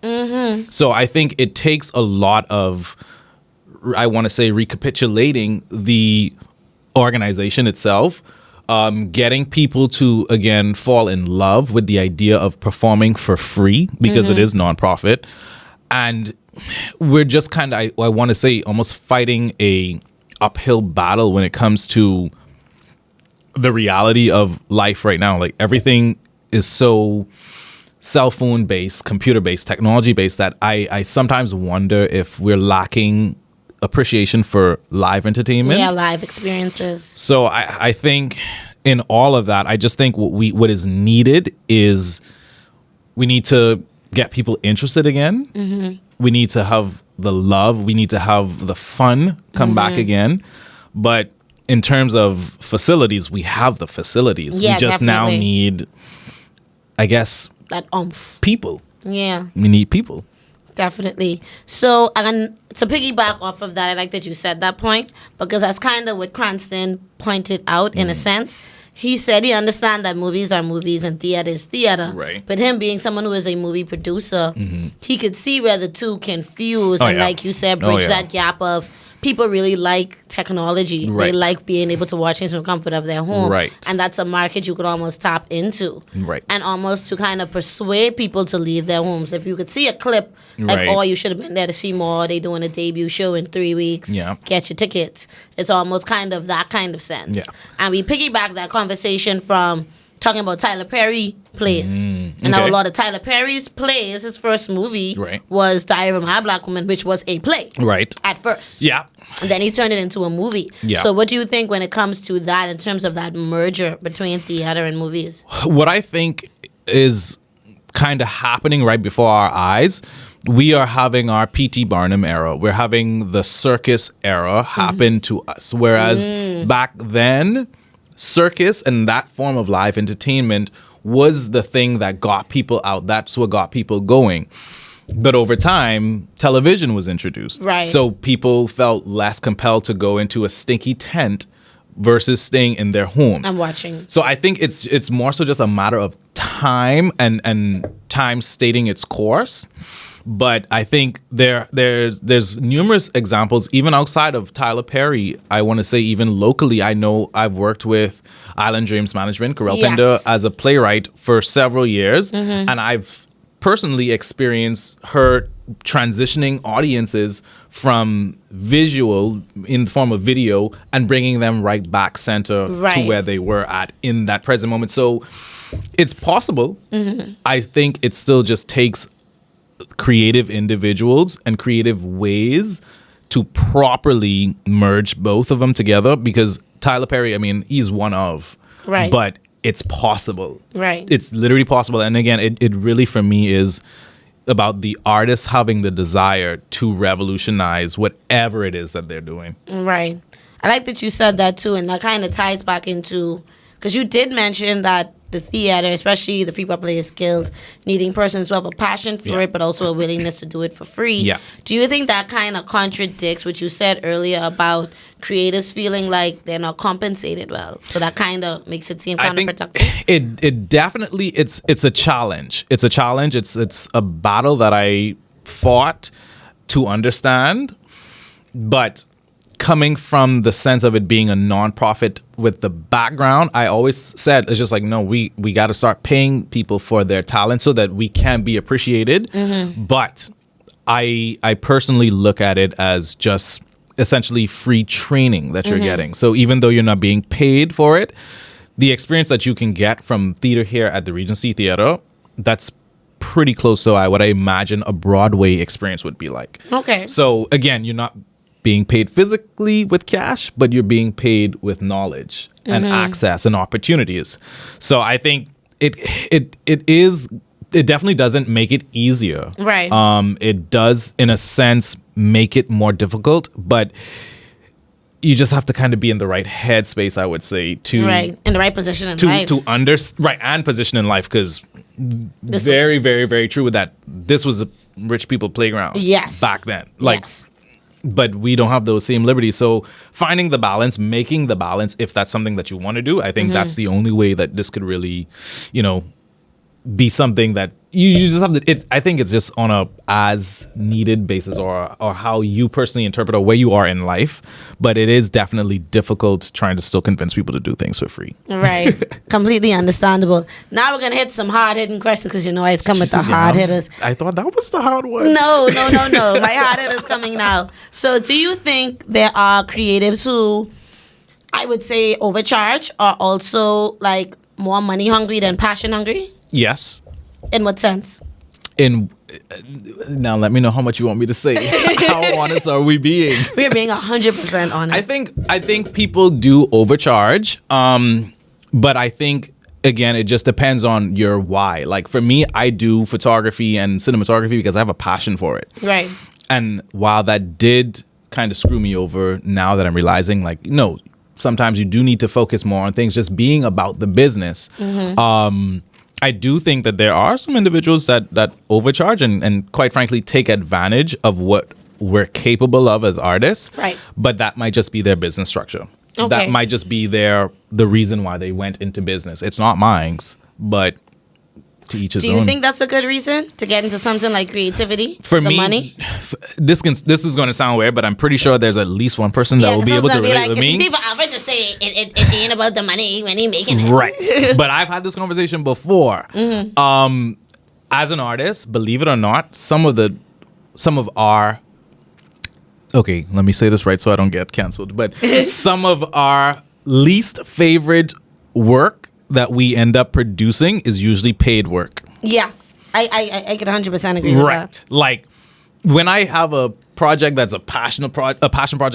So I think it takes a lot of, I want to say, recapitulating the organization itself, getting people to, again, fall in love with the idea of performing for free because it is nonprofit. And we're just kind of, I want to say, almost fighting a uphill battle when it comes to the reality of life right now. Like, everything is so cell phone based, computer based, technology based that I sometimes wonder if we're lacking appreciation for live entertainment. Yeah, live experiences. So I think in all of that, I just think what is needed is we need to get people interested again. We need to have the love. We need to have the fun come back again. But in terms of facilities, we have the facilities. Yeah, we just definitely. now need, I guess, That oomph. people. Yeah. We need people. Definitely. So, and to piggyback off of that, I like that you said that point, because that's kind of what Cranston pointed out in a sense. He said he understands that movies are movies and theater is theater. Right. But him being someone who is a movie producer, he could see where the two can fuse and, yeah. like you said, bridge yeah. that gap of people really like technology. Right. They like being able to watch things from the comfort of their home. Right. And that's a market you could almost tap into. Right. And almost to kind of persuade people to leave their homes. If you could see a clip, like, Right. oh, you should have been there to see more. They doing a debut show in 3 weeks. Yeah. Get your tickets. It's almost kind of that kind of sense. Yeah. And we piggyback that conversation from talking about Tyler Perry plays. And now okay. a lot of Tyler Perry's plays, his first movie Right. was Diary of a Mad Black Woman, which was a play. Right. At first. Yeah. And then he turned it into a movie. Yeah. So what do you think when it comes to that in terms of that merger between theater and movies? What I think is kind of happening right before our eyes, we are having our P.T. Barnum era. We're having the circus era happen to us. Whereas back then, circus and that form of live entertainment was the thing that got people out. That's what got people going. But over time, television was introduced. Right. So people felt less compelled to go into a stinky tent versus staying in their homes. I'm watching. So I think it's more so just a matter of time and time stating its course. But I think there's numerous examples, even outside of Tyler Perry. I want to say even locally, I know I've worked with Island Dreams Management, Karel Yes. Pinder, as a playwright for several years. And I've personally experienced her transitioning audiences from visual in the form of video and bringing them right back center to Right. where they were at in that present moment. So it's possible. I think it still just takes creative individuals and creative ways to properly merge both of them together, because Tyler Perry, I mean, he's one of. Right. But it's possible. Right. It's literally possible. And again, it really for me is about the artists having the desire to revolutionize whatever it is that they're doing. Right. I like that you said that too, and that kind of ties back into, because you did mention that the theater, especially the Freeport Players Guild, needing persons who have a passion for Yeah. it, but also a willingness to do it for free. Yeah. Do you think that kind of contradicts what you said earlier about creatives feeling like they're not compensated well? So that kind of makes it seem I think counterproductive. it definitely it's a challenge. It's a challenge. It's a battle that I fought to understand, but coming from the sense of it being a nonprofit with the background, I always said it's just like, no, we got to start paying people for their talent so that we can be appreciated. But I personally look at it as just essentially free training that you're getting. So even though you're not being paid for it, the experience that you can get from theater here at the Regency Theater, that's pretty close to what I imagine a Broadway experience would be like. Okay. So again, you're not being paid physically with cash, but you're being paid with knowledge and access and opportunities. So I think it definitely doesn't make it easier. Right. It does, in a sense, make it more difficult, but you just have to kind of be in the right headspace, I would say, to Right. In the right position in life. and position in life, because very, very, very true with that. This was a rich people playground. Yes. Back then. Like, yes. but we don't have those same liberties. So finding the balance, making the balance, if that's something that you want to do, I think that's the only way that this could really, be something that you just have to. I think it's just on a as needed basis, or how you personally interpret or where you are in life. But it is definitely difficult trying to still convince people to do things for free. Right. Completely understandable. Now we're gonna hit some hard hitting questions, because I always come with the hard hitters. I thought that was the hard one. No. My hard hitter is coming now. So, do you think there are creatives who, I would say, overcharge, or also like more money hungry than passion hungry? Yes. In what sense? Now let me know how much you want me to say. How honest are we being? We're being 100% honest. I think people do overcharge, but I think, again, it just depends on your why. Like for me, I do photography and cinematography because I have a passion for it. Right. And while that did kind of screw me over, now that I'm realizing, like, no, sometimes you do need to focus more on things just being about the business. I do think that there are some individuals that overcharge and quite frankly take advantage of what we're capable of as artists. Right. But that might just be their business structure. Okay. That might just be the reason why they went into business. It's not mine, but to each his own. Do you think that's a good reason to get into something like creativity? For the me, money? This is going to sound weird, but I'm pretty sure there's at least one person that will be able to relate with me. It's easy for Alfred to say it ain't about the money when he making it. Right. But I've had this conversation before. As an artist, believe it or not, some of our, okay, let me say this right so I don't get canceled, but some of our least favorite work that we end up producing is usually paid work. Yes. I could 100% agree with that. Like when I have a project that's a passion project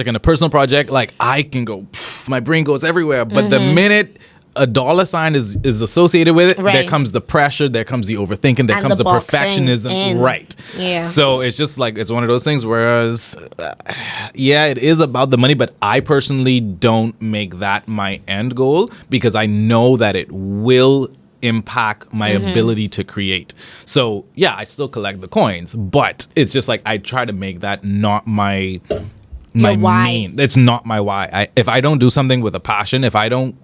and a personal project, like I can go, my brain goes everywhere. But the minute a dollar sign is associated with it, there comes the pressure, there comes the overthinking, there comes the perfectionism. Right. Yeah. So it's just like, it's one of those things, whereas, it is about the money, but I personally don't make that my end goal because I know that it will impact my ability to create. So yeah, I still collect the coins, but it's just like I try to make that not my why. main. It's not my why. If I don't do something with a passion, if I don't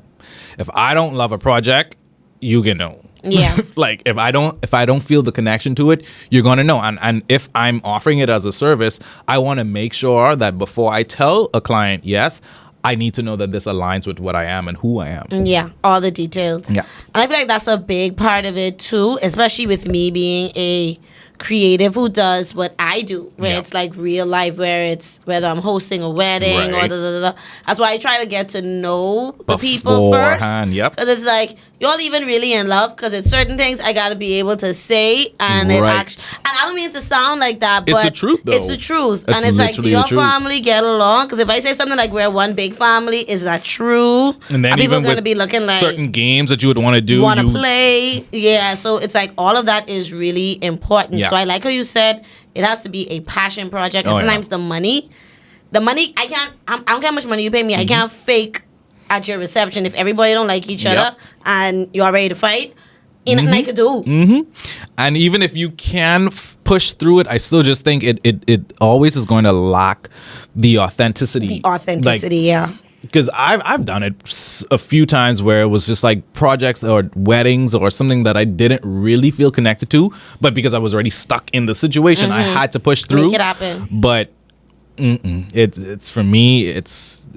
love a project, you can know. Yeah. Like if I don't feel the connection to it, you're gonna know. And if I'm offering it as a service, I want to make sure that before I tell a client yes, I need to know that this aligns with what I am and who I am. Yeah, all the details. Yeah. And I feel like that's a big part of it too, especially with me being a creative who does what I do, where it's like real life, whether I'm hosting a wedding or That's why I try to get to know the people first. Because it's like, y'all even really in love, because it's certain things I got to be able to say, and and I don't mean to sound like that, but it's the truth though. It's the truth. It's and it's like, do your family get along? Because if I say something like we're one big family, is that true? And then people are going to be looking like certain games that you would want to do, play. Yeah, so it's like all of that is really important. So I like how you said it has to be a passion project. And sometimes the money, I don't care how much money you pay me. I can't fake at your reception if everybody don't like each other and you're ready to fight. Ain't nothing I could do. And even if you can push through it, I still just think it always is going to lack the authenticity. Because I've done it a few times where it was just like projects or weddings or something that I didn't really feel connected to, but because I was already stuck in the situation, I had to push through. Make it happen. But it's for me,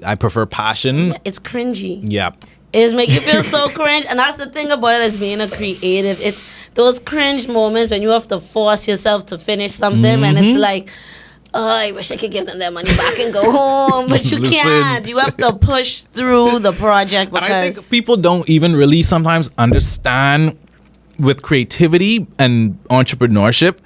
I prefer passion. Yeah, it's cringy. Yeah. It just make you feel so cringe, and that's the thing about it as being a creative. It's those cringe moments when you have to force yourself to finish something, and it's like, oh, I wish I could give them their money back and go home, but you can't. You have to push through the project because. And I think people don't even really sometimes understand with creativity and entrepreneurship.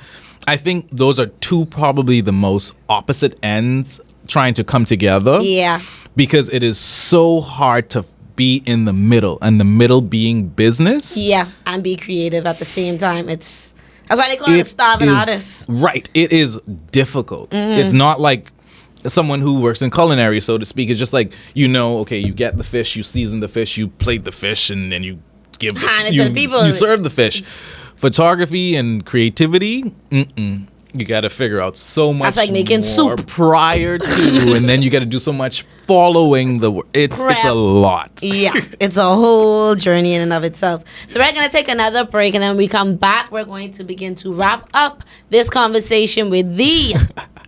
I think those are two probably the most opposite ends trying to come together. Yeah. Because it is so hard to be in the middle, and the middle being business. Yeah, and be creative at the same time. That's why they call it starving artists. Right. It is difficult. It's not like someone who works in culinary, so to speak. It's just like, okay, you get the fish, you season the fish, you plate the fish, and then you give Hand it to the people. You serve the fish. Photography and creativity, you got to figure out so much. That's like making more soup prior to, and then you got to do so much following the work. It's a lot. Yeah, it's a whole journey in and of itself. So we're going to take another break, and then when we come back, we're going to begin to wrap up this conversation with the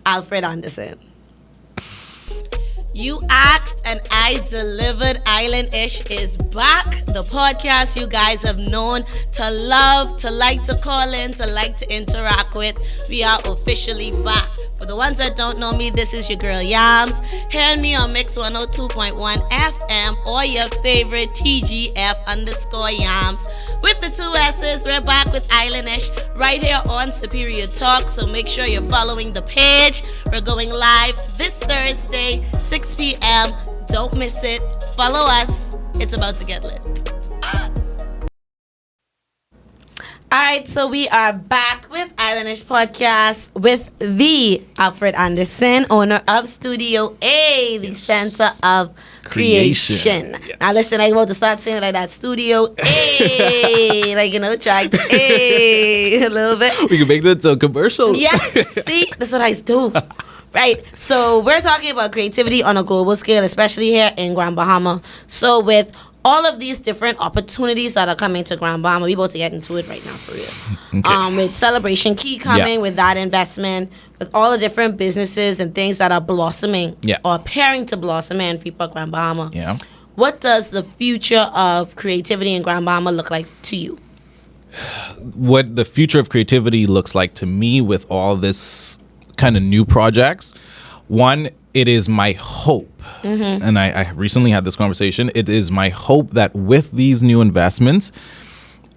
Alfred Anderson. You asked and I delivered. Islandish is back. The podcast you guys have known to love, to like to call in, to like to interact with. We are officially back. For the ones that don't know me, this is your girl Yams. Hearing me on Mix 102.1 FM or your favorite TGF_Yams. With the 2 S's, we're back with Islandish right here on Superior Talk. So make sure you're following the page. We're going live this Thursday, 6 p.m. Don't miss it. Follow us. It's about to get lit. All right, so we are back with Islandish Podcast with the Alfred Anderson, owner of Studio A, the Center of Creation. Yes. Now listen, I'm about to start saying it like that. Studio A, like, track A, a little bit. We can make that a commercial. Yes, see, that's what I do. Right, so we're talking about creativity on a global scale, especially here in Grand Bahama. So with all of these different opportunities that are coming to Grand Bahama, we're about to get into it right now for real. Okay. With Celebration Key coming, with that investment, with all the different businesses and things that are blossoming or appearing to blossom in Freeport, Grand Bahama. Yeah. What does the future of creativity in Grand Bahama look like to you? What the future of creativity looks like to me with all this kind of new projects, one, it is my hope, and I recently had this conversation, it is my hope that with these new investments,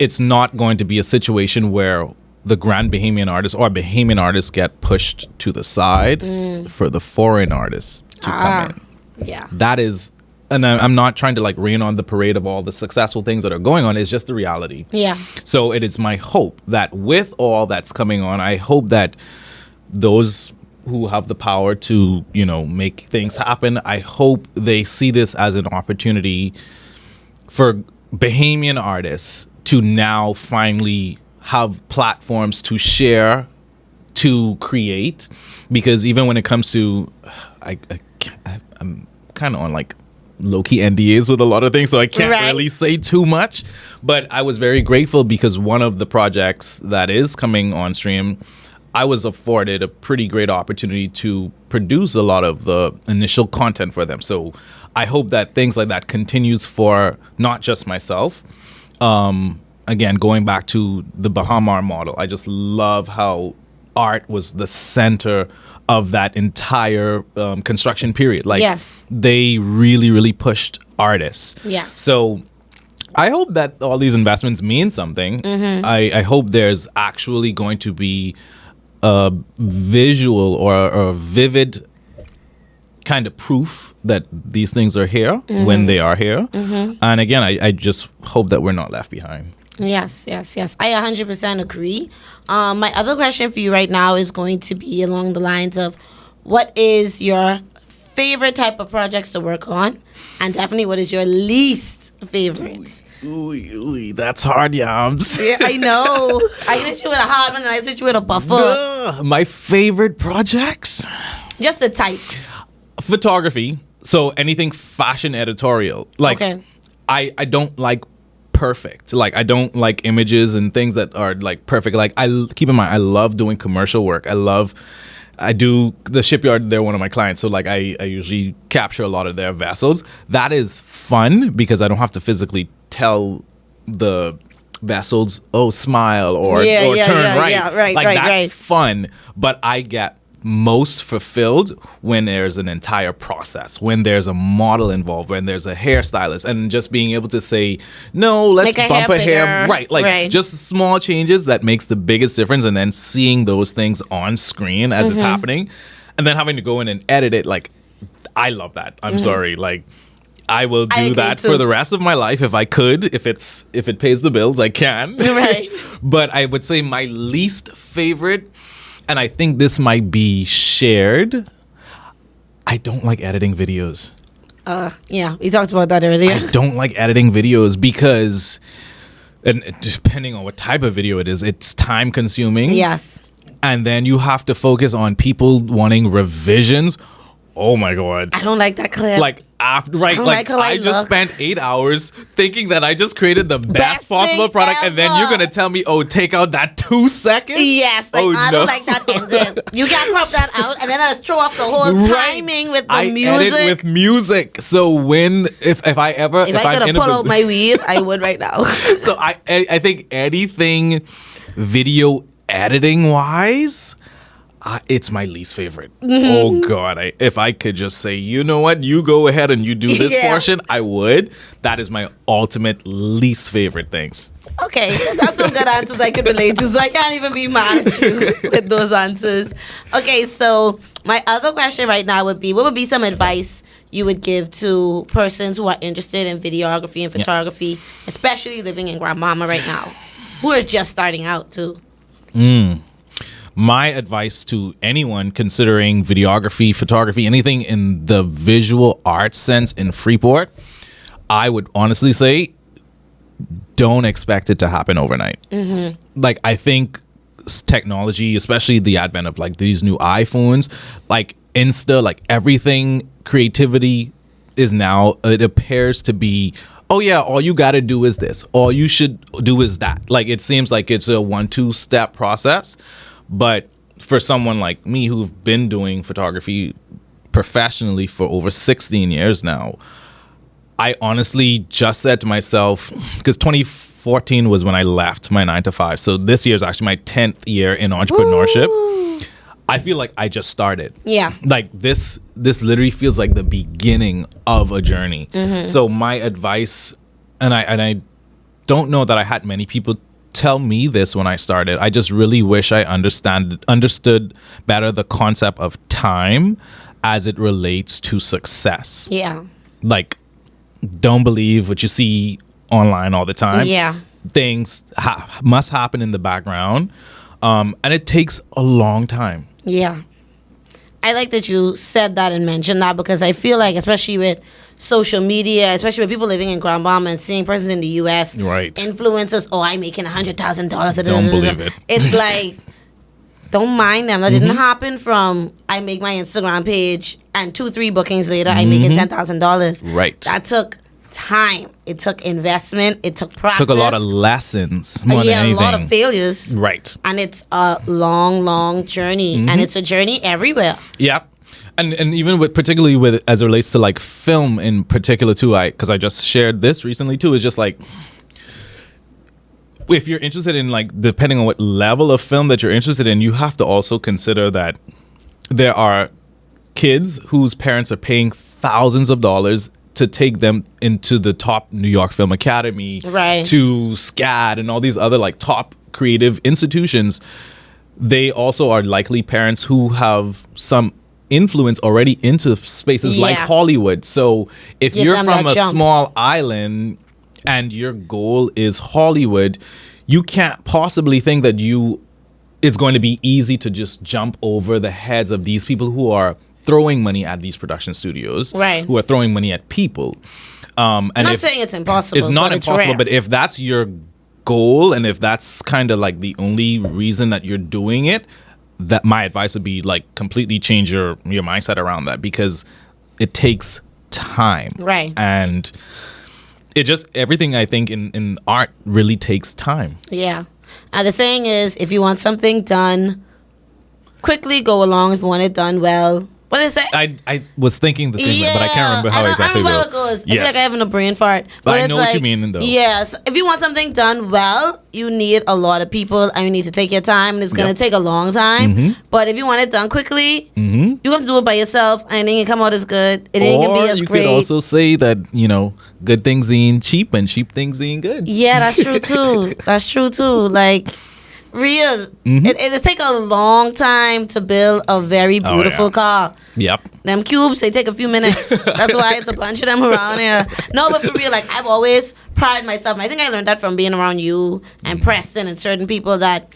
it's not going to be a situation where the Grand Bahamian artists or Bahamian artists get pushed to the side for the foreign artists to come in. Yeah. That is, and I'm not trying to like rain on the parade of all the successful things that are going on, it's just the reality. Yeah. So it is my hope that with all that's coming on, I hope that those who have the power to, make things happen, I hope they see this as an opportunity for Bahamian artists to now finally have platforms to share, to create, because even when it comes to, I'm kind of on like low-key NDAs with a lot of things, so I can't really say too much, but I was very grateful because one of the projects that is coming on stream, I was afforded a pretty great opportunity to produce a lot of the initial content for them. So I hope that things like that continues for not just myself. Again, going back to the Bahama model, I just love how art was the center of that entire construction period. Like, they really, really pushed artists. Yes. So I hope that all these investments mean something. I hope there's actually going to be a visual or a vivid kind of proof that these things are here when they are here. And again, I just hope that we're not left behind. Yes. I 100% agree. My other question for you right now is going to be along the lines of what is your favorite type of projects to work on? And definitely what is your least favorite? Ooh, that's hard, Yams. Yeah, I know. I hit you with a hard one and I hit you with a buffer. My favorite projects? Just the type. Photography. So anything fashion editorial. Like, I don't like perfect. Like, I don't like images and things that are like perfect. Like, keep in mind, I love doing commercial work. I do the shipyard. They're one of my clients. So like I usually capture a lot of their vessels. That is fun because I don't have to physically tell the vessels, smile or turn right. Yeah, right. That's fun. But I get most fulfilled when there's an entire process, when there's a model involved, when there's a hairstylist, and just being able to say, no, let's bump a hair. Right. Just small changes that makes the biggest difference, and then seeing those things on screen as it's happening. and then having to go in and edit it, like, I love that. I'm sorry, like, I will I do agree that too. for the rest of my life if I could. If it pays the bills, I can. Right. But I would say my least favorite, and I think this might be shared, I don't like editing videos. Yeah, we talked about that earlier. I don't like editing videos because, and depending on what type of video it is, it's time consuming. Yes. And then you have to focus on people wanting revisions. Oh my God. I don't like that clip. Like after, right? don't Like like how I I just look. spent 8 hours thinking that I just created the best Best possible thing product, and then you're ever. gonna tell me, oh, take out that 2 seconds. Yes, like Oh, I no. don't like that ending. You can't crop that out, and then I just throw off the whole Right. timing with the I music. edit with music. So when if I ever if I I'm could in have a pulled out posi- my weave, I would right now. so I think anything video editing wise, it's my least favorite. Oh God, if I could just say, you know what, you go ahead and you do this Yeah. portion, I would. That is my ultimate least favorite things. Okay, that's some good answers I could relate to, so I can't even be mad at you with those answers. Okay, so my other question right now would be, what would be some advice you would give to persons who are interested in videography and photography, especially living in Grandmama right now, who are just starting out too? My advice to anyone considering videography, photography, anything in the visual arts sense in Freeport, I would honestly say, don't expect it to happen overnight. Like, I think technology, especially the advent of like these new iPhones, like Insta, like everything, creativity is now, it appears to be, oh yeah, all you got to do is this, all you should do is that. Like, it seems like it's a 1-2 step process. But for someone like me who've been doing photography professionally for over 16 years now, I honestly just said to myself, because 2014 was when I left my 9-to-5. So this year is actually my 10th year in entrepreneurship. Woo! I feel like I just started. Yeah. Like this literally feels like the beginning of a journey. So my advice, and I don't know that I had many people tell me this when I started. I just really wish I understood better the concept of time as it relates to success. Yeah. Like, don't believe what you see online all the time. Yeah. Things must happen in the background, and it takes a long time. Yeah. I like that you said that and mentioned that, because I feel like, especially with social media, especially with people living in Grand Bahama and seeing persons in the U.S. Right. Influencers, oh, I'm making $100,000. Don't believe it. It's like, don't mind them. That didn't happen from I make my Instagram page and 2-3 bookings later, I'm making $10,000. Right. That took time. It took investment. It took practice. Took a lot of lessons more than a anything. lot of failures. Right. And it's a long, long journey. And it's a journey everywhere. Yeah. And even with, particularly with, as it relates to like film in particular too, because I just shared this recently too, is just like, if you're interested in, like, depending on what level of film that you're interested in, you have to also consider that there are kids whose parents are paying thousands of dollars to take them into the top New York Film Academy, Right. to SCAD and all these other like top creative institutions. They also are likely parents who have some influence already into spaces like Yeah. Hollywood. So if Give you're them from that a jump. small island and your goal is Hollywood, you can't possibly think that it's going to be easy to just jump over the heads of these people who are throwing money at these production studios, Right. who are throwing money at people. And I'm not if saying it's impossible. it's not but impossible, rare. but if that's your goal and if that's kind of like the only reason that you're doing it, that my advice would be like completely change your mindset around that, because it takes time. Right. And it just, everything I think in art really takes time. Yeah. The saying is, if you want something done quickly, go along. If you want it done well. What did it say? I was thinking the same way, but I can't remember how exactly I remember how it goes. I feel like I having a brain fart. But I it's know what you mean, though. Yes. If you want something done well, you need a lot of people and you need to take your time, and it's going to Yep. take a long time. But if you want it done quickly, you have to do it by yourself, and it ain't come out as good. It ain't going to Or be as you great. could also say that, good things ain't cheap and cheap things ain't good. Yeah, that's true too. That's true too. Like, Real. It take a long time to build a very beautiful car. Yep. Them cubes, they take a few minutes. That's why it's a bunch of them around here. No, but for real, like I've always prided myself, and I think I learned that from being around you and Preston and certain people, that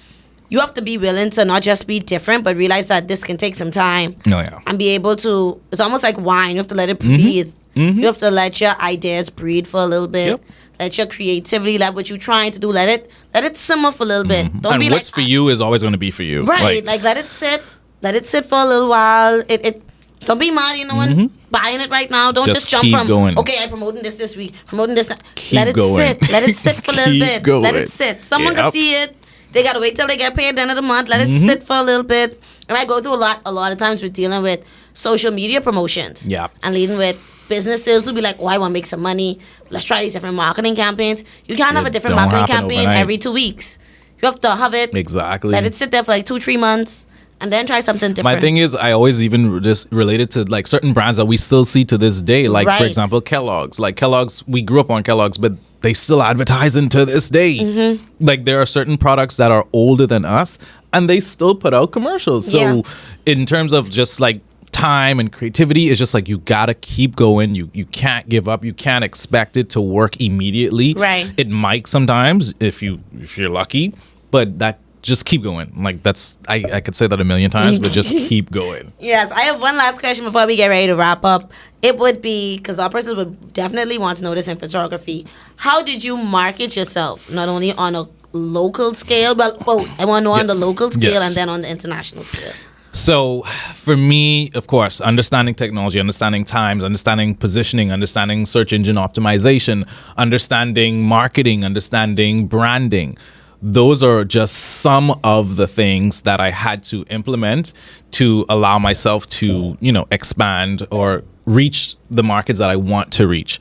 you have to be willing to not just be different, but realize that this can take some time. Oh, yeah. And be able to, it's almost like wine. You have to let it breathe. You have to let your ideas breathe for a little bit. Yep. Let your creativity, let what you're trying to do, let it simmer for a little bit. Don't And be what's like, for you is always going to be for you. right, like let it sit for a little while. It don't be mad, no one buying it right now. Don't just jump keep from going. okay, I'm promoting this week, promoting this. Keep let it going. sit. Let it sit for a little Keep bit. going. Let it sit. Someone can Yep. see it. They gotta wait till they get paid at the end of the month. Let it sit for a little bit. And I go through a lot of times with dealing with social media promotions. Yep. And leading with businesses who be like, oh, I want to make some money. Let's try these different marketing campaigns. You can't have a different don't marketing happen campaign overnight. every 2 weeks. You have to have it. Exactly. Let it sit there for like 2-3 months, and then try something different. My thing is, I always even just related to like certain brands that we still see to this day. Like, Right. for example, Kellogg's. Like, Kellogg's, we grew up on Kellogg's, but they still advertising to this day. Like, there are certain products that are older than us, and they still put out commercials. So, Yeah. in terms of just like time and creativity, it's just like you gotta keep going. You can't give up. You can't expect it to work immediately. Right. It might sometimes if you're lucky, but that just keep going. Like that's I could say that a million times, but just keep going. Yes, I have one last question before we get ready to wrap up. It would be, because our person would definitely want to know this in photography. How did you market yourself, not only on a local scale, but both? I want to know on the Yes. local scale Yes. and then on the international scale. So for me, of course, understanding technology, understanding times, understanding positioning, understanding search engine optimization, understanding marketing, understanding branding. Those are just some of the things that I had to implement to allow myself to, expand or reach the markets that I want to reach.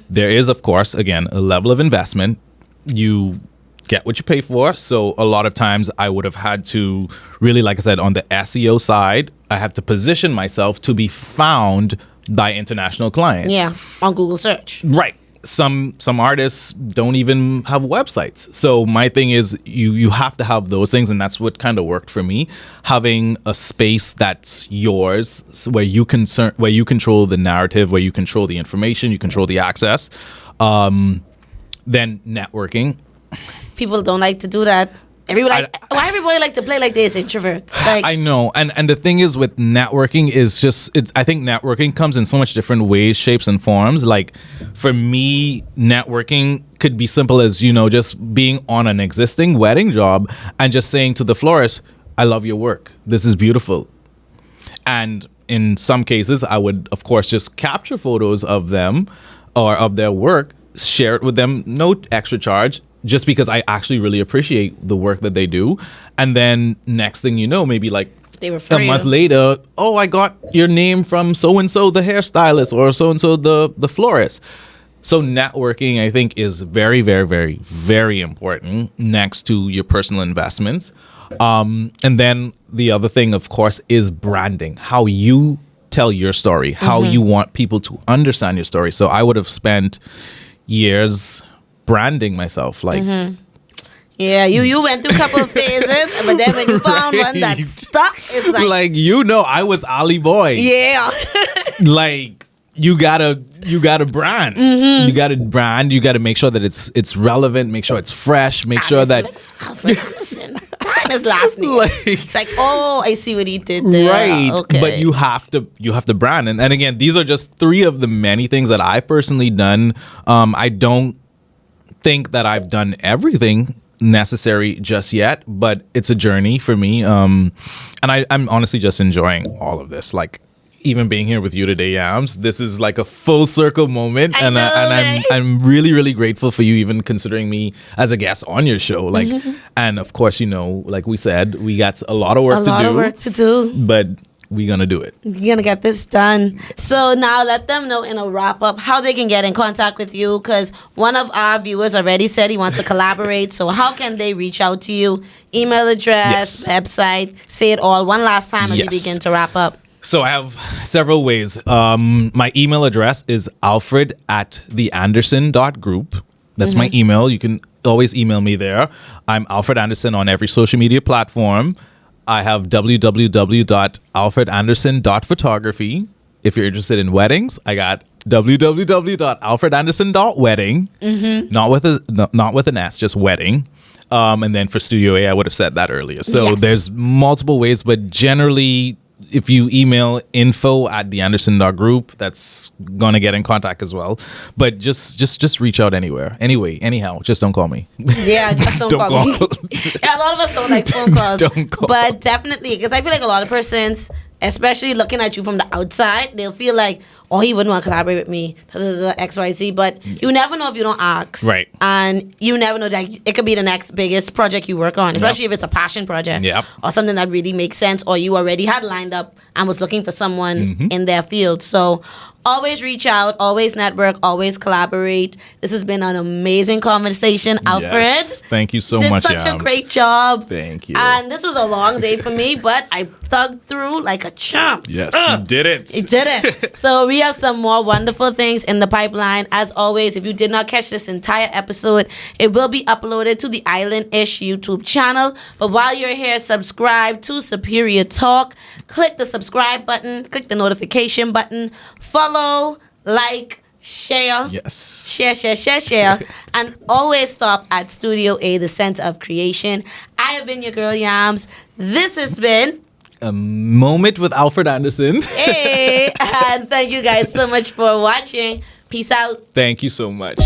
There is, of course, again, a level of investment. You get what you pay for. So a lot of times I would have had to really, like I said, on the SEO side, I have to position myself to be found by international clients. Yeah, on Google search. Right. Some artists don't even have websites. So my thing is you have to have those things, and that's what kind of worked for me. Having a space that's yours, where you control the narrative, where you control the information, you control the access. Then networking. People don't like to do that. Why everybody like to play like this? Introverts. Like, I know, and the thing is with networking is just I think networking comes in so much different ways, shapes, and forms. Like for me, networking could be simple as just being on an existing wedding job and just saying to the florist, "I love your work. This is beautiful." And in some cases, I would of course just capture photos of them or of their work, share it with them, no extra charge, just because I actually really appreciate the work that they do. And then next thing you know, maybe like they refer a month you. later, oh, I got your name from so-and-so the hairstylist or so-and-so the florist. So networking, I think, is very, very, very, very important next to your personal investments. And then the other thing, of course, is branding. How you tell your story, how you want people to understand your story. So I would have spent years branding myself, like Yeah, you went through a couple of phases, but then when you found one that stuck, it's like I was Ali Boy. yeah. Like you gotta brand. You gotta brand. You gotta make sure that it's relevant. Make sure it's fresh. Make sure that Like, Alfred Anderson. That is last name. like It's like, oh, I see what he did there. right. Okay. But you have to brand. And again, these are just 3 of the many things that I've personally done. I don't think that I've done everything necessary just yet, but it's a journey for me. And I'm honestly just enjoying all of this. Like even being here with you today, Yams, this is like a full circle moment, and I'm really, really grateful for you even considering me as a guest on your show. Like, and of course, like we said, we got a lot of work to do. but we're gonna do it. You're gonna get this done. So now let them know in a wrap up how they can get in contact with you, because one of our viewers already said he wants to collaborate. So how can they reach out to you? Email address, website, say it all one last time as you Yes. begin to wrap up. So I have several ways. My email address is alfred@theanderson.group. That's my email. You can always email me there. I'm Alfred Anderson on every social media platform. I have www.alfredanderson.photography. If you're interested in weddings, I got www.alfredanderson.wedding. Not with an S, just wedding. And then for Studio A, I would have said that earlier. So Yes. there's multiple ways, but generally, if you email info@theanderson.group, that's gonna get in contact as well. But just reach out anywhere. Anyway, anyhow, just don't call me. Yeah, just don't call me. Yeah, a lot of us don't like phone calls. Don't call. But definitely, because I feel like a lot of persons, especially looking at you from the outside, they'll feel like, oh, he wouldn't want to collaborate with me, XYZ. But you never know if you don't ask. Right. And you never know that it could be the next biggest project you work on, especially if it's a passion project Yep. or something that really makes sense, or you already had lined up and was looking for someone in their field. So always reach out, always network, always collaborate. This has been an amazing conversation, Alfred. Yes. Thank you so Did much, such a Yams. great job. Thank you. And this was a long day for me, but I thugged through like a champ. Yes, you did it. It did it. So we have some more wonderful things in the pipeline. As always, if you did not catch this entire episode, it will be uploaded to the Islandish YouTube channel. But while you're here, subscribe to Superior Talk. Click the subscribe button. Click the notification button. Follow, like, share. Yes. Share. And always stop at Studio A, the center of creation. I have been your girl, Yams. This has been... A moment with Alfred Anderson. Hey, and thank you guys so much for watching. Peace out. Thank you so much.